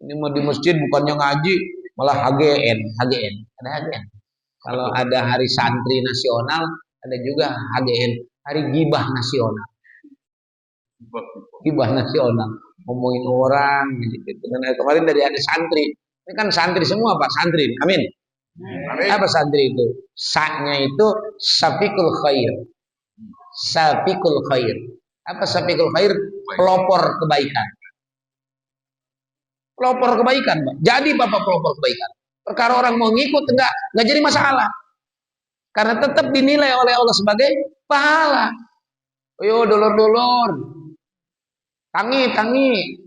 Ini mau di masjid bukannya ngaji, malah HGN. Ada HGN. Kalau ada hari santri nasional, ada juga HGN, hari gibah nasional. Gibah nasional, ngomongin orang gitu. Kemarin dari ada santri. Ini kan santri semua Pak, santri. Amin. Amin. Apa santri itu? Saknya itu safikul khair. Safikul khair. Apa safikul khair? Pelopor kebaikan. Pelopor kebaikan, Pak. Jadi Bapak pelopor kebaikan. Perkara orang mau ngikut enggak jadi masalah. Karena tetap dinilai oleh Allah sebagai pahala. Ayo dulur-dulur. Tangi.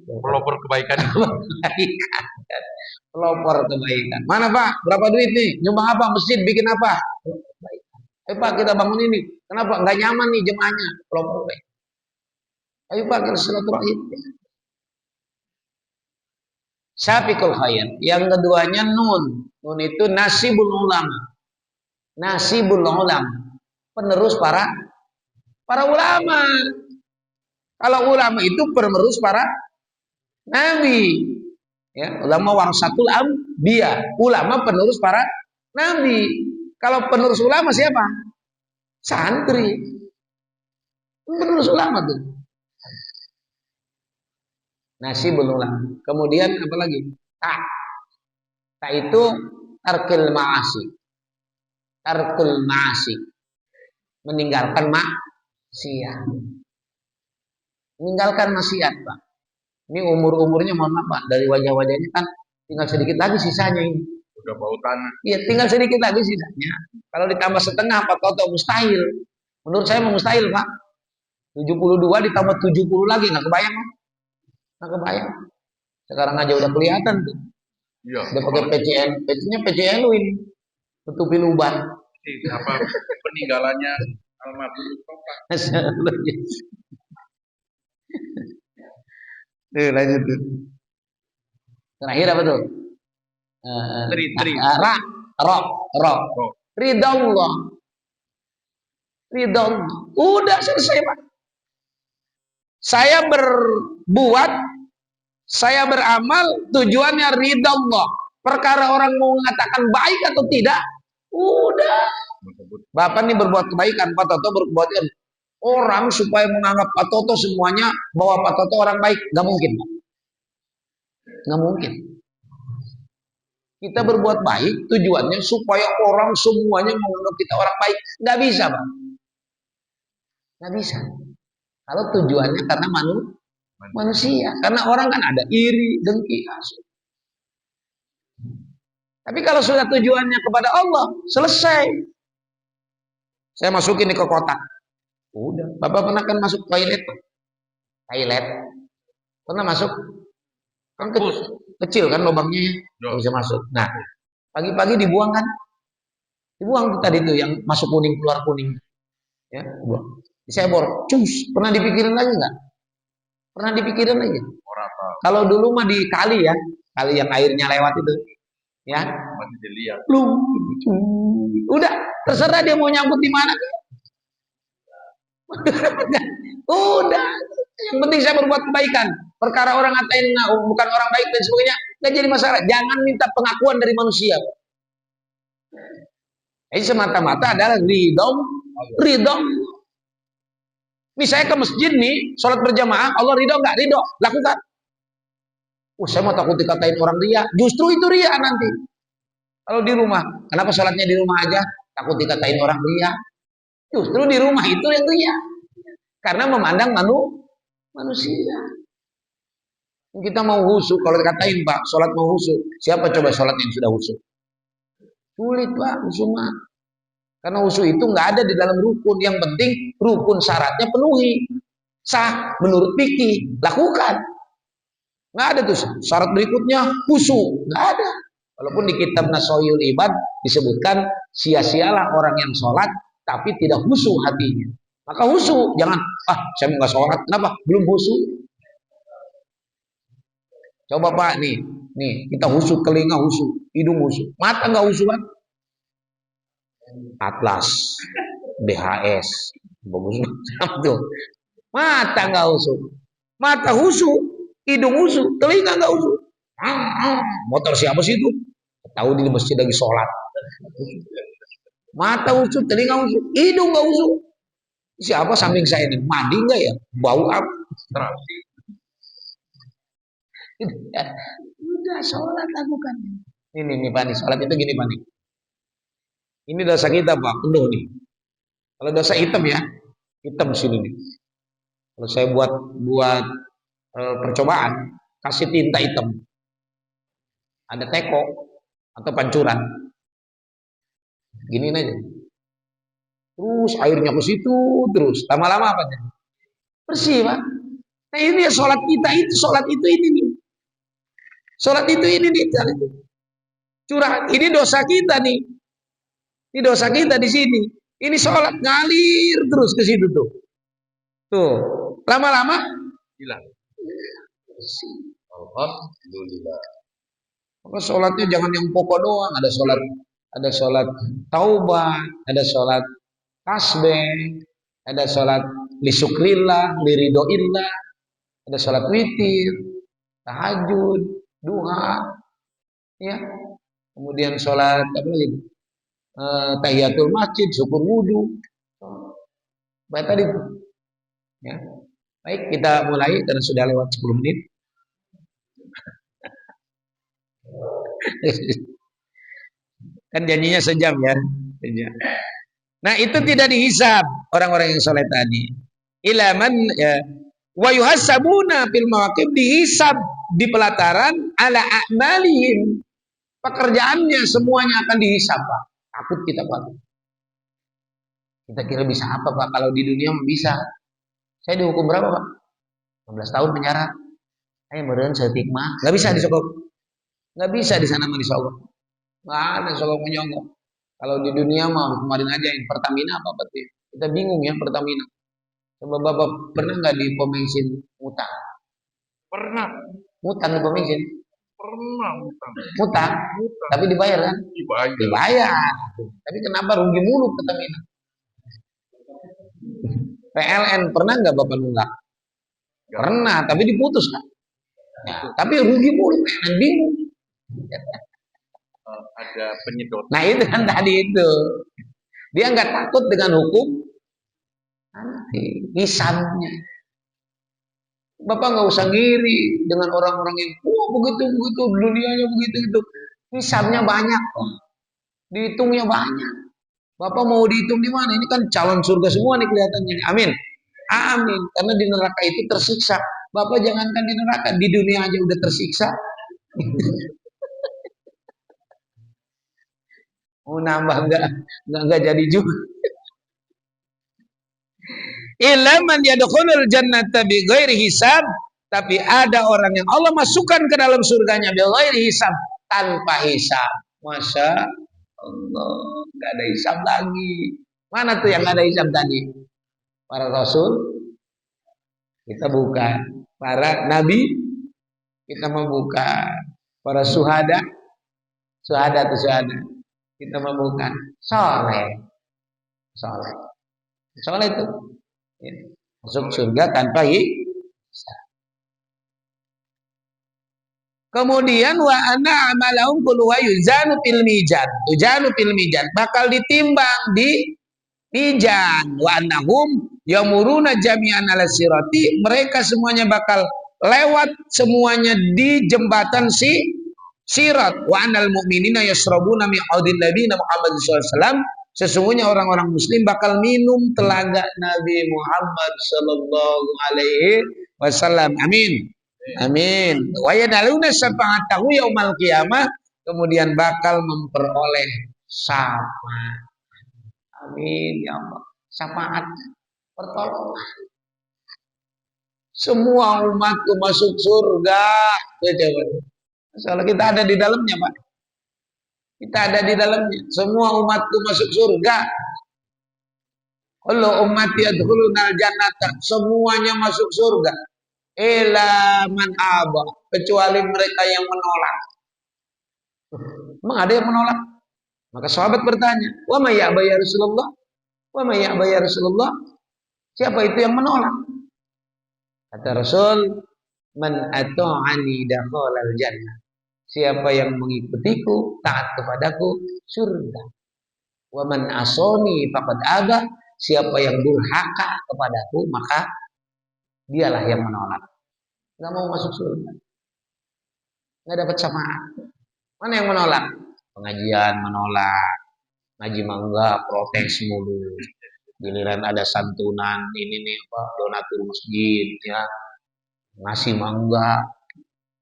Pelopor kebaikan.
Pelopor kebaikan. Mana Pak? Berapa duit nih? Nyumbang apa? Masjid bikin apa? Pak kita bangun ini. Kenapa? Enggak nyaman nih jemaahnya. Pelopor kebaikan. Ayo Pak kita silaturahim. Syafiqul khair. Yang keduanya nun. Nun itu nasibul ulama. Nasibul ulama. Penerus para ulama. Kalau ulama itu penerus para nabi. Ya, ulama warasatul anbiya. Ulama penerus para nabi. Kalau penerus ulama siapa? Santri. Penerus ulama tuh. Nasibul ulama. Kemudian apa lagi? Tak itu tarkil ma'asi. Tarkul ma'asi. Meninggalkan maksiat. Meninggalkan maksiat, Pak. Ini umurnya mohon maaf, Pak. Dari wajah-wajahnya kan tinggal sedikit lagi sisanya ini.
Udah bau tanah.
Iya, tinggal sedikit lagi sisanya. Kalau ditambah setengah, Pak, atau mustahil. Menurut saya mustahil, Pak. 72 ditambah 70 lagi, nggak kebayang? Nggak kebayang. Sekarang aja udah kelihatan tuh.
Iya.
Udah pakai PCN, PC-nya PCN lu ini. Tutupin uban.
Apa peninggalannya almarhum Bapak.
Lanjut tuh. Terakhir apa tuh? Ro. Ridha Allah. Ridha Allah. Udah selesai, Pak. Saya berbuat, saya beramal, tujuannya ridha Allah. Perkara orang mau mengatakan baik atau tidak, udah. Bapak nih berbuat kebaikan, Pak Toto berbuat orang supaya menganggap Pak Toto semuanya bahwa Pak Toto orang baik, nggak mungkin, Pak. Nggak mungkin. Kita berbuat baik tujuannya supaya orang semuanya menganggap kita orang baik, nggak bisa, Pak. Nggak bisa. Kalau tujuannya karena manusia, karena orang kan ada iri, dengki, hasut. Tapi kalau sudah tujuannya kepada Allah, selesai. Saya masukin ke kotak. Udah. Bapak pernah kan masuk toilet? Toilet. Pernah masuk? Kan kecil kan lubangnya, bisa masuk. Nah, pagi-pagi dibuang kan? Dibuang tuh tadi tuh yang masuk kuning keluar kuning. Ya, buang. Saya bor, cus. Pernah dipikirin lagi nggak? Pernah dipikirin lagi? Kalau dulu mah di kali ya, kali yang airnya lewat itu. Ya,
masih dilihat.
Udah, terserah dia mau nyangkut di mana. Udah, yang penting saya berbuat kebaikan. Perkara orang ngatain bukan orang baik dan sebagainya, nggak jadi masalah. Jangan minta pengakuan dari manusia. Jadi semata-mata adalah ridho. Nih saya ke masjid nih, sholat berjamaah, Allah ridho nggak? Ridho, lakukan. Saya mau takut dikatain orang ria. Justru itu ria nanti. Kalau di rumah, kenapa sholatnya di rumah aja? Takut dikatain orang ria. Justru di rumah itu yang ria. Karena memandang manusia. Kita mau husu, kalau dikatain Pak, sholat mau husu. Siapa coba sholat yang sudah husu? Sulit Pak, husu mah. Karena husu itu nggak ada di dalam rukun. Yang penting rukun syaratnya penuhi. Sah menurut fikih, lakukan. Nggak ada tuh syarat berikutnya husu, nggak ada. Walaupun di kitab Nasoyul Ibad disebutkan sia-sialah orang yang sholat tapi tidak husu hatinya. Maka husu, jangan saya nggak sholat, kenapa? Belum husu. Coba Pak nih kita husu, telinga husu, hidung husu, mata nggak husu kan? Atlas, BHS, bagus tuh. Mata nggak husu, mata husu. Hidung husu, telinga nggak husu. Motor siapa sih itu? Tahu di masjid lagi sholat. Mata husu, telinga husu, hidung nggak husu. Siapa samping saya ini? Mandi nggak ya? Bau apa? Udah sholat lakukan. Ini Pak nih, sholat itu gini Pak nih. Ini dosa kita Pak, penuh nih. Kalau dosa hitam ya, hitam sini nih. Kalau saya buat percobaan, kasih tinta hitam, ada teko atau pancuran, giniin aja, terus airnya ke situ terus, lama-lama apa nih? Bersih Pak. Nah ini ya sholat kita itu, sholat itu ini nih, sholat itu ini nih, curah, ini dosa kita nih, ini dosa kita di sini, ini sholat ngalir terus ke situ tuh, lama-lama hilang. Alhamdulillah. Maka sholatnya jangan yang pokok doang. Ada sholat taubah, ada sholat tasbih, ada sholat lisukrillah, liridoillah, ada sholat witir, tahajud, duha, ya. Kemudian sholat apa lagi? Tahiyatul masjid, syukur wudhu. Baik tadi, ya. Baik, kita mulai karena sudah lewat 10 menit. Kan janjinya sejam ya. Nah itu tidak dihisab orang-orang yang soleh tadi. Ilaman ya, wa yuhasabuna fil mawaqif, dihisab di pelataran ala a'malihim. Pekerjaannya semuanya akan dihisab Pak. Takut kita Pak. Kita kira bisa apa Pak? Kalau di dunia bisa. Saya dihukum berapa, Pak? 15 tahun penjara. Saya meureun seutik mah. Nggak bisa disogok. Nggak bisa di sana mah disogok. Nggak ada sogok menyogok. Kalau di dunia mah kemarin aja yang Pertamina apa tuh? Kita bingung ya Pertamina. Coba Bapak pernah nggak di pom bensin utang?
Pernah,
Utang di pom bensin?
pernah utang.
Utang,
Utang.
tapi dibayar kan?
Dibayar.
Dibayar. Tapi kenapa rugi mulu Pertamina? PLN pernah nggak Bapak nunggak? Pernah, tapi diputus kan? Ya, tapi rugi mulu PLN bingung.
Ada penyedot.
Nah itu kan tadi itu. Dia nggak takut dengan hukum nanti hisabnya. Bapak nggak usah ngiri dengan orang-orang yang begitu begitu dunianya begitu itu. Hisabnya banyak kok. Dihitungnya banyak. Bapak mau dihitung di mana? Ini kan calon surga semua nih kelihatannya. Amin. Amin. Karena di neraka itu tersiksa. Bapak jangankan di neraka, di dunia aja udah tersiksa. Mau nambah enggak jadi juga. Ilaman yadkhulul jannata bighairi hisab, tapi ada orang yang Allah masukkan ke dalam surganya bighairi hisab, tanpa hisab. Masya Allah, enggak ada hisab lagi. Mana tuh yang enggak ada hisab tadi? Para rasul kita bukan, para nabi kita membuka, para syuhada kita membuka, soleh itu ya, masuk surga tanpa hisab. Kemudian wa ana amalahum kullu wa yuzanu fil mizan bakal ditimbang di mizan wa annahum yamuruna jami'an ala sirati, mereka semuanya bakal lewat semuanya di jembatan sirat. Wa anal mu'minina yasrabuna min audil nabiyina Muhammad sallallahu alaihi wasallam, sesungguhnya orang-orang muslim bakal minum telaga Nabi Muhammad sallallahu alaihi wasallam. Amin. Amin. Wa yanaluna syafa'atahu yaumal qiyamah, kemudian bakal memperoleh syafaat. Amin ya Allah. Syafaat, pertolongan. Semua umatku masuk surga. Soalnya kita ada di dalamnya, Pak. Kita ada di dalamnya. Semua umatku masuk surga. Kullu ummati yadkhulunal jannata. Semuanya masuk surga. Illa man aba, kecuali mereka yang menolak. Emang ada yang menolak? Maka sahabat bertanya, "Wa may ya'ba ya Rasulullah?" "Wa may ya'ba ya Rasulullah?" Siapa itu yang menolak? Kata Rasul, "Man ata'ani dakhalal jannah." Siapa yang mengikutiku, taat kepadaku, surga. Wa man asoni faqad aba. Siapa yang durhaka kepadaku, maka dialah yang menolak. Enggak mau masuk surga. Enggak dapat syafaat. Mana yang menolak? Pengajian menolak. Ngaji mangga protes mulu. Giliran ada santunan ini nih apa donatur masjid ya. Ngasih mangga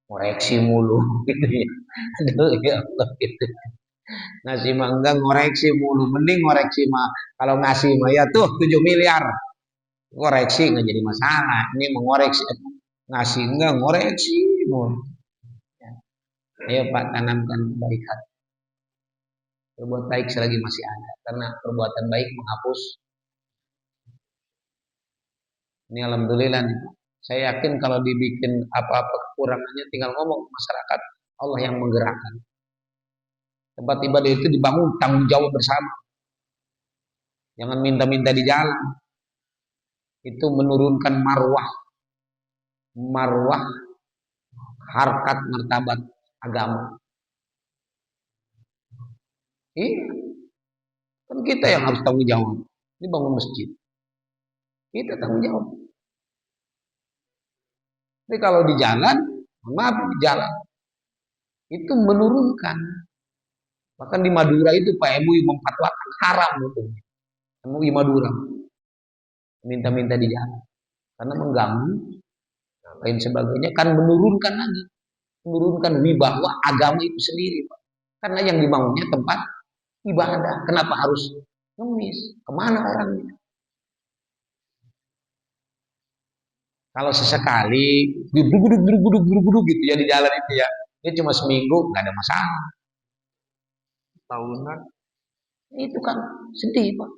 ngoreksi mulu gitu ya. Aduh ya Allah gitu. Ngasih mangga ngoreksi mulu, mending ngoreksi mah kalau ngasih mah ya tuh 7 miliar. Ngoreksi nggak jadi masalah. Ini mengoreksi ngasih enggak ngoreksi mulu. Ya. Ayo Pak, tanamkan kebaikan. Berbuat baik selagi masih ada, karena perbuatan baik menghapus. Ini alhamdulillah nih. Saya yakin kalau dibikin apa-apa kekurangannya tinggal ngomong ke masyarakat, Allah yang menggerakkan. Tempat ibadah itu dibangun tanggung jawab bersama. Jangan minta-minta di jalan. Itu menurunkan marwah harkat martabat agama. Iya. Kan kita yang harus tanggung jawab. Ini bangun masjid. Kita tanggung jawab. Tapi kalau di jalan, maaf di jalan. Itu menurunkan. Bahkan di Madura itu Pak MUI memfatwakan haram itu. MUI Madura. Minta-minta di jalan. Karena mengganggu. Lain sebagainya. Kan menurunkan lagi. Menurunkan wibawa agama itu sendiri Pak. Karena yang dibangunnya tempat ibadah. Kenapa harus ngemis? Kemana orangnya? Kalau sesekali guduk gitu ya di jalan itu ya. Ini cuma seminggu nggak ada masalah.
Tahunan.
Itu kan sedih, Pak.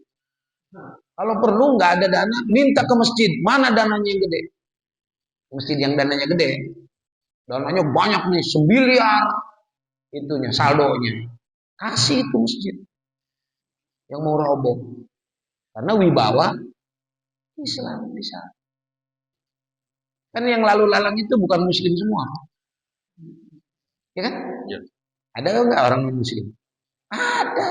Kalau perlu nggak ada dana, minta ke masjid. Mana dananya yang gede? Masjid yang dananya gede. Dananya banyak nih, 9 miliar itunya, saldonya. Kasih itu masjid yang mau roboh. Karena wibawa Islam bisa. Kan yang lalu lalang itu bukan muslim semua. Ya kan?
Ya.
Ada nggak orang non muslim? Ada.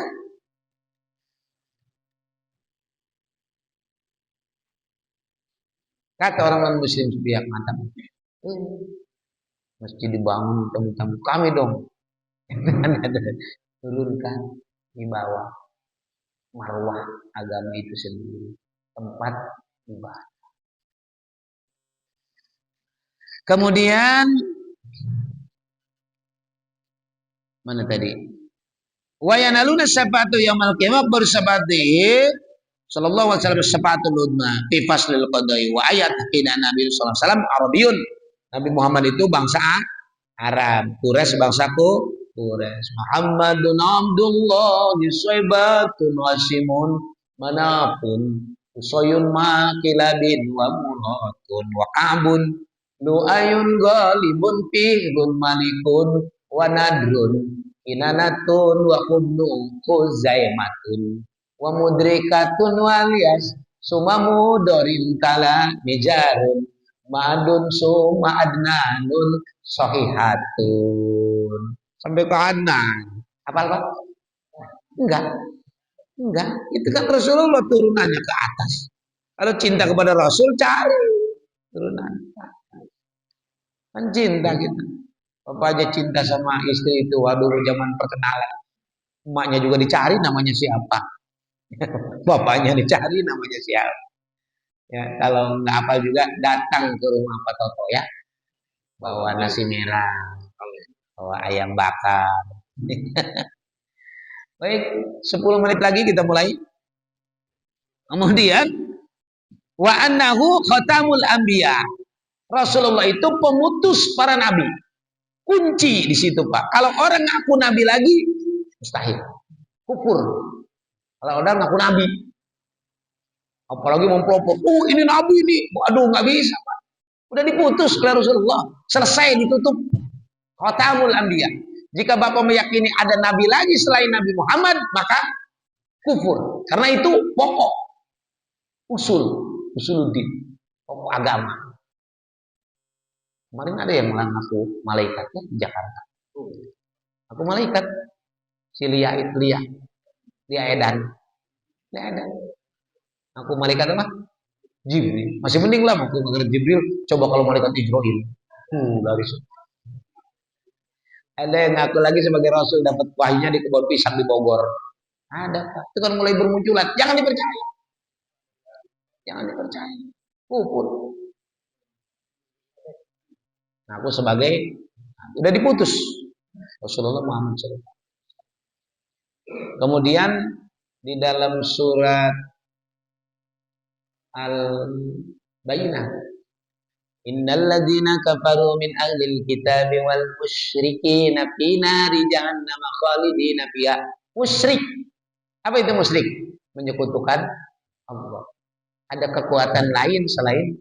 Kata orang non muslim sepihak mantap. Masjid dibangun tamu-tamu kami dong. Turunkan di bawah marwah agama itu sendiri, tempat ibadah. Kemudian mana tadi? Wa yanaluna syafa'atu yaumil qiyamah bersabati sallallahu alaihi wasallam syafa'atul udma fi faslil qada'i wa ayat qina Nabi sallallahu alaihi wasallam Arabiyun. Nabi Muhammad itu bangsa Arab, Quraisy bangsaku Quraisy. Muhammadun Abdullah Syaibatun Wasimun manapun Usoyun makilabin wa muratun wa ka'bun Nu'ayun ghalibun fihdun malikun wa nadrun inanatun wa kubnu khuzaimatun wa mudrikatun waliyas sumamu dorin tala mijarun ma'adun suma adnanun sahihatun sampai ke adnan. Hafal Pak? Enggak, itu kan Rasulullah turunannya ke atas. Kalau cinta kepada Rasul cari turunan kan cinta kita. Bapak aja cinta sama istri itu, waduh zaman perkenalan. Emaknya juga dicari namanya siapa. Bapaknya dicari namanya siapa. Ya, kalau nggak hafal juga datang ke rumah Pak Toto ya. Bawa nasi merah, bawa ayam bakar. Baik, 10 menit lagi kita mulai. Kemudian wa annahu khatamul anbiya. Rasulullah itu pemutus para nabi. Kunci di situ, Pak. Kalau orang ngaku nabi lagi mustahil. Kufur. Kalau orang ngaku nabi, apalagi mempelopor, ini nabi ini, aduh nggak bisa, Pak. Udah diputus oleh Rasulullah, selesai ditutup. Khatamul anbiya. Jika Bapak meyakini ada nabi lagi selain Nabi Muhammad, maka kufur. Karena itu pokok usuluddin, pokok agama. Kemarin ada yang mengaku malaikatnya di Jakarta. Aku malaikat, si Lia Edan. Aku malaikat apa? Jibril. Masih mending lah aku mengerti Jibril. Coba kalau malaikat Israil. Garis. Ada yang ngaku lagi sebagai Rasul dapat wahyunya di kebun pisang di Bogor. Ada, Pak. Itu kan mulai bermunculan. Jangan dipercaya. Kufur. Nah, aku sebagai udah diputus Rasulullah Muhammad SAW. Kemudian di dalam surat Al-Bayyinah, innal ladzina kafaru min ahlil kitabi wal musyrikina fi nari jahannam khalidina fiha. Musyrik. Apa itu musyrik? Menyekutukan Allah. Ada kekuatan lain selain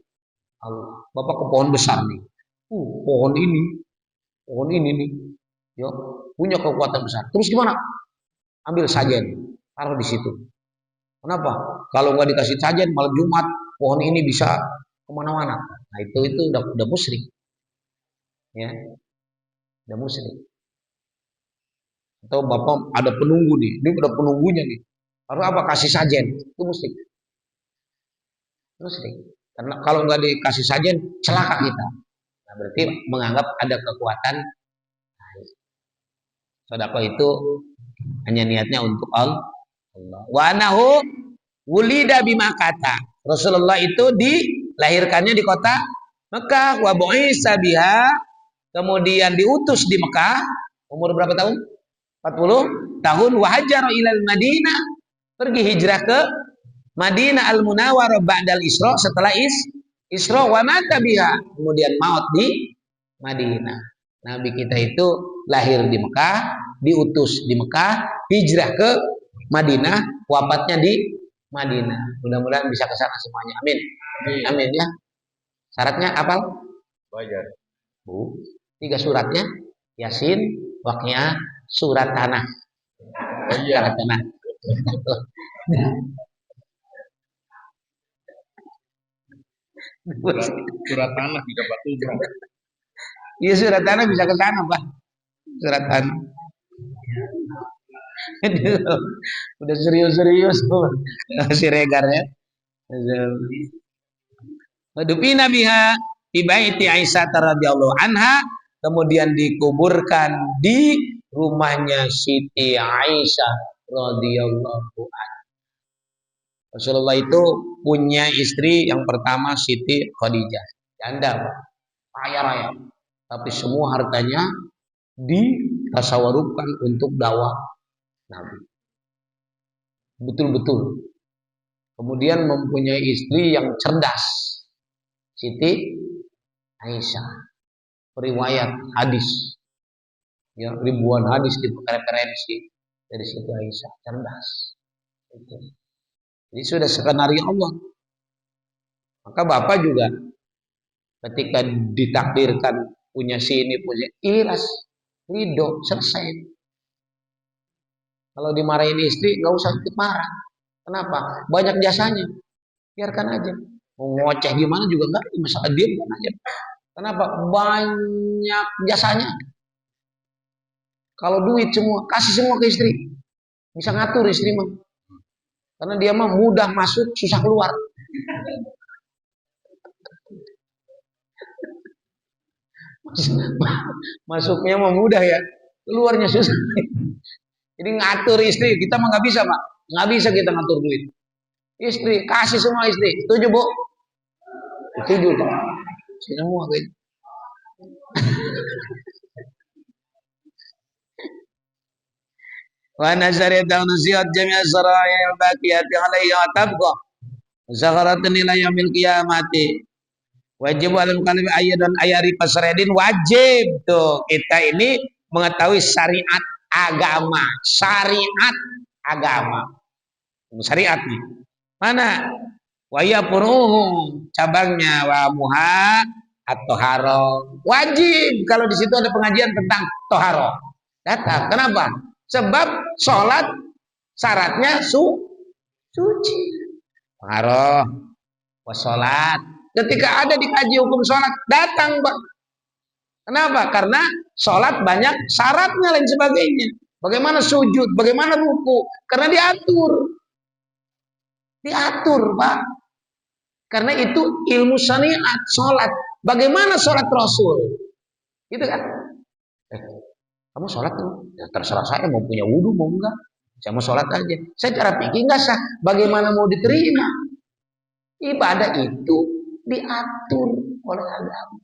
Allah. Bapak ke pohon besar nih. Pohon ini nih, ya, punya kekuatan besar. Terus gimana? Ambil sajen, taruh di situ. Kenapa? Kalau nggak dikasih sajen malam Jumat, pohon ini bisa kemana-mana. Nah itu udah musyrik, ya, udah musyrik. Atau Bapak ada penunggu nih, ini udah penunggunya nih. Taruh apa? Kasih sajen, itu musyrik. Karena kalau nggak dikasih sajen, celaka kita. Nah, berarti menganggap ada kekuatan. Sedekah itu hanya niatnya untuk Allah. Wa anahu wulida bimakata. Rasulullah itu dilahirkannya di kota Mekah. Wa bu'isa biha. Kemudian diutus di Mekah. Umur berapa tahun? 40 tahun. Wa hajara ilal Madinah. Pergi hijrah ke Madinah al-Munawwarah ba'dal Isra, setelah Isra wa mata biha, kemudian maut di Madinah. Nabi kita itu lahir di Mekah, diutus di Mekah, hijrah ke Madinah, wafatnya di Madinah. Mudah-mudahan bisa ke sana semuanya. Amin. Amin ya. Syaratnya apa?
Wajar.
Bu, 3 suratnya Yasin, Waqiah, surat tanah.
Oh iya.
Surat tanah.
Surat tanah bisa batu.
Iya, surat tanah bisa ke sana, Pak. Surat tanah. Udah serius-serius si Regar ya. Wadupina biha fi baiti Aisyah radhiyallahu anha, kemudian dikuburkan di rumahnya Siti Aisyah radhiyallahu anha. Rasulullah itu punya istri yang pertama Siti Khadijah, janda, kaya raya, tapi semua hartanya ditasawarukan untuk dakwah Nabi. Betul-betul. Kemudian mempunyai istri yang cerdas, Siti Aisyah, periwayat hadis, ya, ribuan hadis referensi dari Siti Aisyah, cerdas. Itu. Jadi sudah skenario Allah. Maka Bapak juga ketika ditakdirkan punya sini, punya ikhlas, ridho, selesai. Kalau dimarahin istri, nggak usah ikut marah. Kenapa? Banyak jasanya. Biarkan aja. Mau ngoceh gimana juga enggak, masalah diam aja. Kenapa? Banyak jasanya. Kalau duit semua, kasih semua ke istri. Bisa ngatur istri mah. Karena dia mah mudah masuk, susah keluar. Masuknya mah mudah ya, keluarnya susah. Jadi ngatur istri, kita mah nggak bisa, Pak. Nggak bisa kita ngatur duit. Istri, kasih semua istri. Setuju, Bu? Setuju, Pak. Semua gitu. Wa nazariyatu nusiyat jami'a saraya baqiyati alayhi wa tabqa zaharatun ila yaumil qiyamati. Wajib alam qalbi ayyadan ayari pasredin, wajib tuh kita ini mengetahui syariat agama, syariat nih. Mana? Wa yafuruhu, cabangnya wa muha at-toharo. Wajib kalau di situ ada pengajian tentang toharo. Datang. Kenapa? Sebab sholat syaratnya suci. Toharo, wassalat. Ketika ada dikaji hukum sholat, datang, Pak. Kenapa? Karena sholat banyak syaratnya lain sebagainya. Bagaimana sujud, bagaimana ruku, karena diatur, Pak. Karena itu ilmu syariat sholat. Bagaimana sholat Rasul? Gitu kan? Kamu sholat tuh, ya terserah saya mau punya wudhu mau enggak. Saya mau sholat aja. Saya cara pikir enggak sah. Bagaimana mau diterima? Ibadah itu diatur oleh agama.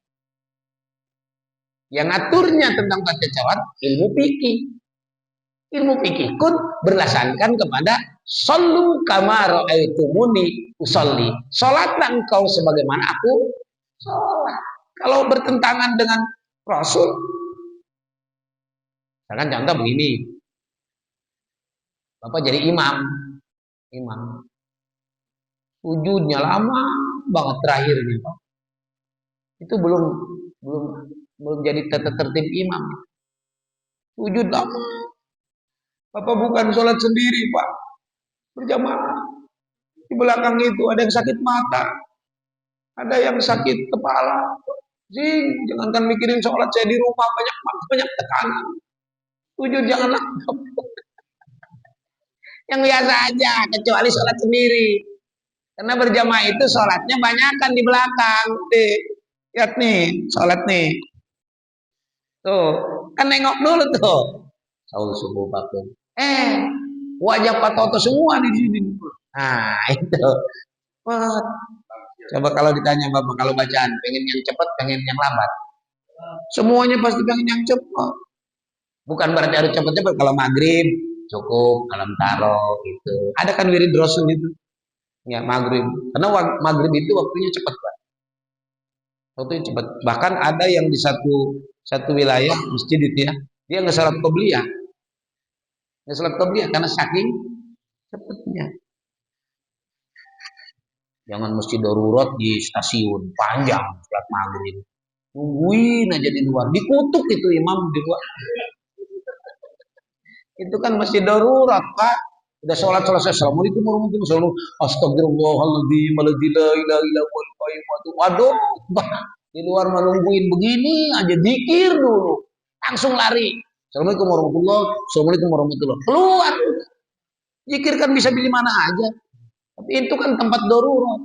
Yang aturnya tentang tata cara ilmu fikih. Ilmu fikih pun berdasarkan kepada shollu kama ra'aitumuni usolli. Salatlah engkau sebagaimana aku salat. Kalau bertentangan dengan Rasul, misalkan contoh begini, Bapak jadi imam, sujudnya lama banget terakhirnya, Pak. Itu belum jadi tertib imam. Sujud lama. Bapak bukan sholat sendiri, Pak, berjamaah. Di belakang itu ada yang sakit mata, ada yang sakit kepala. Jangankan mikirin sholat, saya di rumah banyak tekanan. Sujud janganlah yang biasa aja, kecuali sholat sendiri. Karena berjamaah itu sholatnya banyakan di belakang. Lihat nih, sholat nih. Tuh, kan nengok dulu tuh. Saul subuh bakun. Wajah Pak Toto semua di sini. Nah, itu. Coba kalau ditanya Bapak, kalau bacaan, pengen yang cepat, pengen yang lambat. Semuanya pasti pengen yang cepat. Bukan berarti harus cepat-cepat. Kalau maghrib cukup, alam taro itu. Ada kan wirid Rasul itu. Ya maghrib. Karena maghrib itu waktunya cepat, Pak. Waktu itu cepat. Bahkan ada yang di satu wilayah masjid itu ya, dia nggak salat qobliyah, karena saking cepatnya. Jangan mesti darurat di stasiun panjang salat maghrib, nungguin aja di luar, dikutuk itu imam di luar. Itu kan masih darurat, Pak. Udah sholat selesai, assalamualaikum warahmatullahi wabarakatuh, astagfirullahaladzim, la ilaha illa huwal qayyum. Waduh, di luar menungguin begini aja, zikir dulu, langsung lari. Assalamualaikum warahmatullahi, assalamualaikum warahmatullahi. Keluar, zikir kan bisa di mana aja. Tapi itu kan tempat darurat.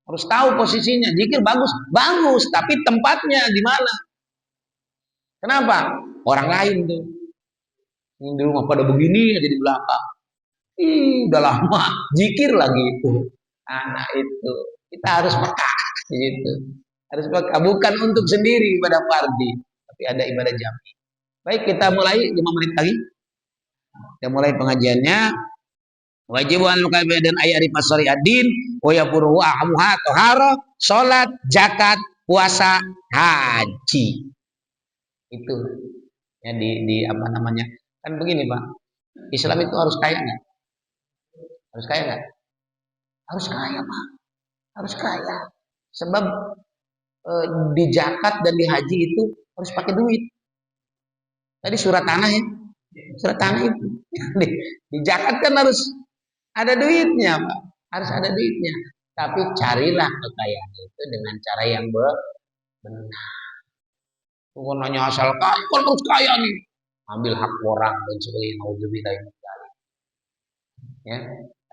Harus tahu posisinya. Zikir bagus, bagus, tapi tempatnya di mana? Kenapa? Orang lain tuh. Yang di rumah pada begini aja di belakang. Udah lama zikir lagi itu. Anak itu kita harus peka gitu. Harus peka, bukan untuk sendiri ibadah fardhi, tapi ada ibadah jami. Baik, kita mulai 5 menit lagi. Kita mulai pengajiannya. Wajib an dan ayat pasari adin, wa yafuruhu ahamuha tohara, salat, zakat, puasa, haji. Itu ya di apa namanya? Kan begini, Pak. Islam itu harus kaya nggak? Harus kaya nggak? Harus kaya, Pak. Harus kaya. Sebab di zakat dan di haji itu harus pakai duit. Tadi surat tanah ya. Surat tanah itu. Di zakat kan harus ada duitnya, Pak. Harus ada duitnya. Tapi carilah kekayaan itu dengan cara yang benar. Bukan hanya asal kaya, kan harus kaya nih. Ambil hak orang dan sebagainya. Nauzubillah min dzalik. Ya,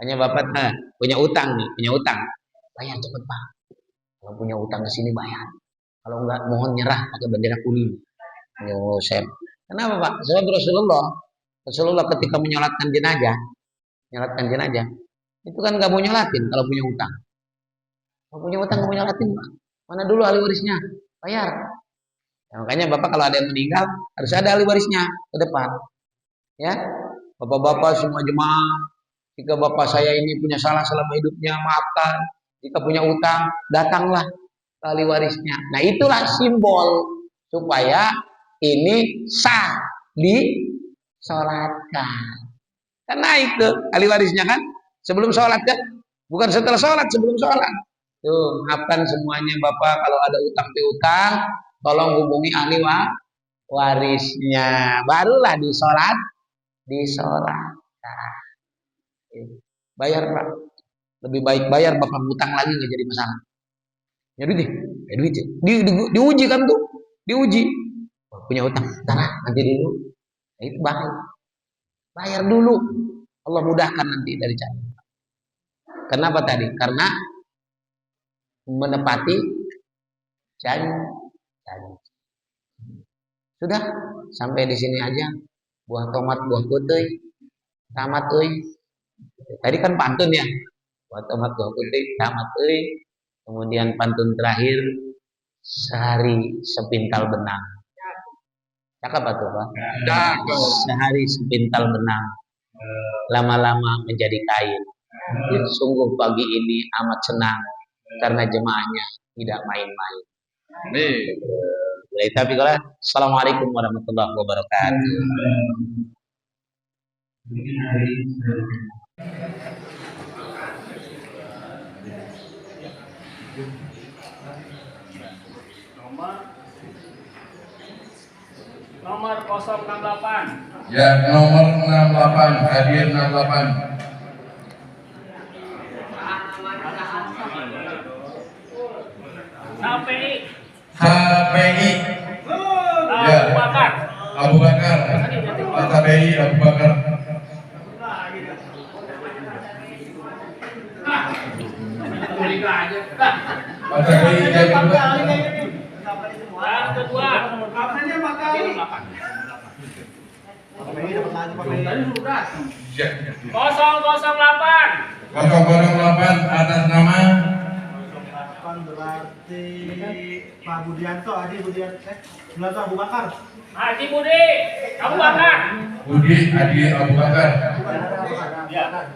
hanya Bapak punya utang nih, punya utang. Bayar cepet, Pak. Kalau punya utang ke sini bayar. Kalau enggak mohon nyerah pakai bendera kuning. Yo, saya. Kenapa, Pak? Sebab Rasulullah ketika menyolatkan jenazah, itu kan nggak mau nyolatin kalau punya utang. Kalau punya utang nggak mau nyolatin, Pak. Mana dulu ahli warisnya? Bayar. Ya, makanya Bapak kalau ada yang meninggal harus ada ahli warisnya ke depan. Ya, Bapak-bapak semua jemaah, jika Bapak saya ini punya salah selama hidupnya, maafkan. Jika punya utang, datanglah ke ahli warisnya. Nah, itulah simbol supaya ini sah disolatkan. Kan naik tuh ahli warisnya kan, sebelum sholat kan, bukan setelah sholat, sebelum sholat. Tuh, maafkan semuanya Bapak kalau ada utang piutang, tolong hubungi ahli warisnya. Barulah disolatkan. Bayar, Pak. Lebih baik bayar, Bapak hutang lagi nggak jadi masalah. Ya duit deh, diuji kan tuh, diuji. Punya utang, nanti dulu. Nah, itu bahaya. Bayar dulu. Allah mudahkan nanti dari cara. Kenapa tadi? Karena menepati janji. Sudah, sampai di sini aja. Buah tomat, buah putih, tamat euy. Tadi kan pantun ya. Buah tomat, buah putih, tamat euy. Kemudian pantun terakhir, sehari sepintal benang. Cakep apa tuh, Pak? Sehari sepintal benang, lama-lama menjadi kain. Sungguh pagi ini amat senang karena jemaahnya tidak main-main. Tapi kalau Assalamualaikum warahmatullahi wabarakatuh.
Nomor 068.
Ya, nomor 68, hadir 68. HPI. Ya. Abu Bakar. HPI Abu Bakar. HPI yang kedua.
Yang kedua. Kaptennya bakal. 008.
008 atas nama
berarti Pak Budianto, Adi Budianto, Budianto Abu Bakar.
Haji Budi Abu Bakar.
Budi Adi Abu Bakar.
Ya.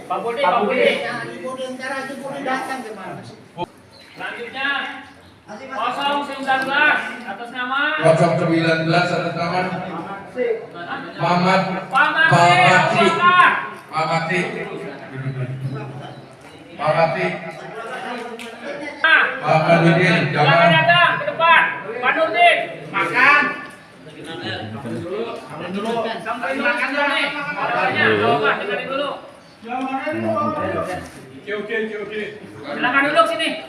Pak Budi.
Haji Budi, ntar Haji Budi datang gimana?
Selanjutnya 019 atas nama
019 atas nama Muhammad
Pamati
Pamati Pamati Pak Nurdin
jangan datang ke depan. Pak Nurdin makan dulu sampai makan dulu nih. Orangnya Pak dengerin dulu. Oke. Silakan duduk sini.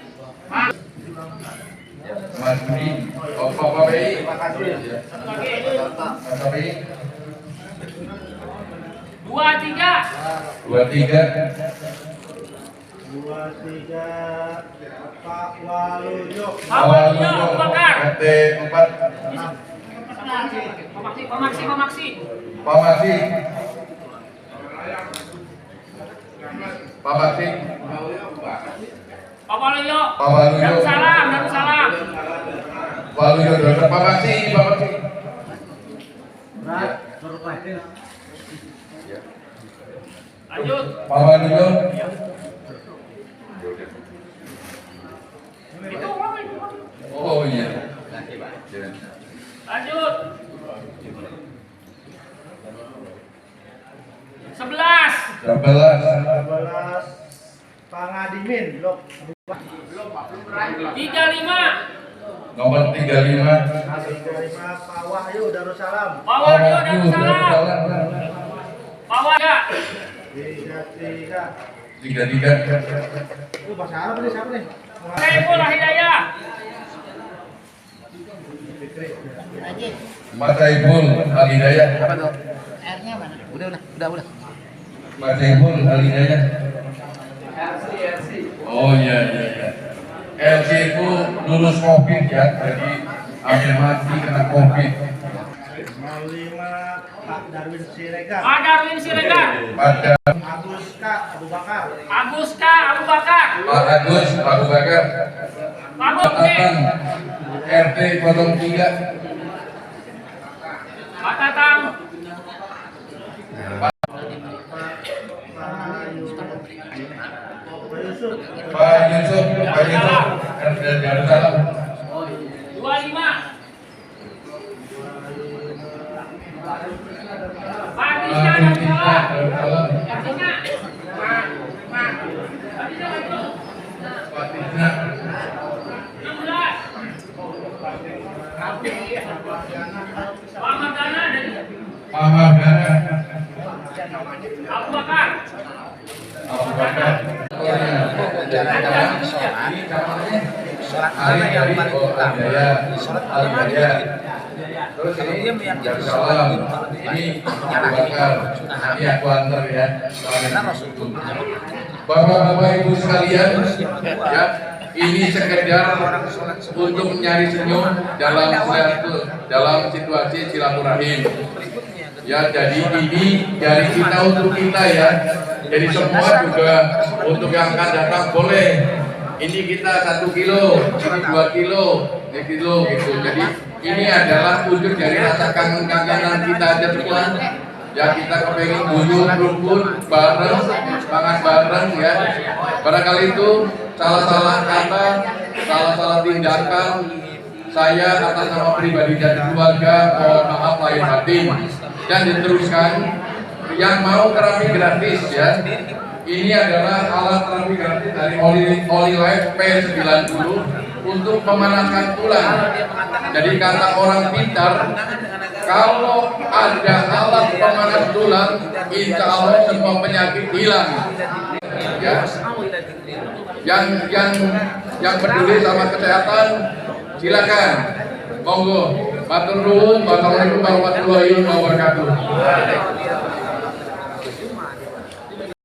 Mas Budi, Pak BI, Pak BI,
23
Pak Waluyo.
Pak Waluyo Abu Bakar.
RT 4
Pak Maksi. Pak Waluyo. Darussalam.
Waluyo, Pak Maksi.
Lanjut.
Pak Waluyo.
Itu apa itu?
Oh iya.
Lanjut. 11
Pangadimin. Loh.
35
Nomor 35
Pak Wahyu Darussalam.
Pak Wahyu Darussalam. Pak Wahyu
33
Itu bahasa Arab nih siapa nih?
Saiful Hidayah.
Mas Saiful Al-Hidayah.
Apa tuh? R-nya mana? Udah.
Mas Saiful Al-Hidayah. Oh iya. LC itu lulus COVID ya, jadi hampir mati kena COVID.
05 Pak Darwin Siregar.
Pak Darwin Siregar.
Pada
Agus K. Abu Bakar.
Agus K. Abu Bakar.
Pak Agus Abu Bakar.
Pak Bukti.
RT 03
Pak Tatang.
Pak Yusuf RT Darussalam.
25 Pak Tisna Darussalam. Pak Tisna.
Pak Tisna.
16 Pak Mardana dari
Pak Mardana.
Abu Bakar.
Abu Bakar.
Sholat mana yang paling utama? Sholat Al-Hidayah.
Terus
Kalau
ini
dia meyakini
Darussalam.
sholat
Ini Abu Bakar. Ini aku antar ya.
karena Rasulullah
Bapak-bapak Ibu sekalian, ya, ini sekedar untuk mencari senyum dalam situasi silaturahim. Ya, jadi ini dari kita untuk kita ya. Jadi semua juga untuk yang akan datang boleh. Ini kita 1 kilo, ini 2 kilo, ini kilo gitu. Jadi ini adalah wujud dari rasa kangen-kangenan kita aja semua. Ya, kita kepengen buyut rukun bareng, semangat bareng ya. Barangkali itu salah-salah kata, salah-salah tindakan saya atas nama pribadi dan keluarga mohon maaf lahir batin. Dan diteruskan yang mau terapi gratis ya. Ini adalah alat terapi gratis dari Olilife P90 untuk memanaskan tulang. Jadi kata orang pintar, kalau ada alat pemanas tulang, insya Allah semua penyakit hilang. Ya. Yang peduli sama kesehatan, silakan. Monggo. Matur nuwun. Wassalamualaikum warahmatullahi wabarakatuh.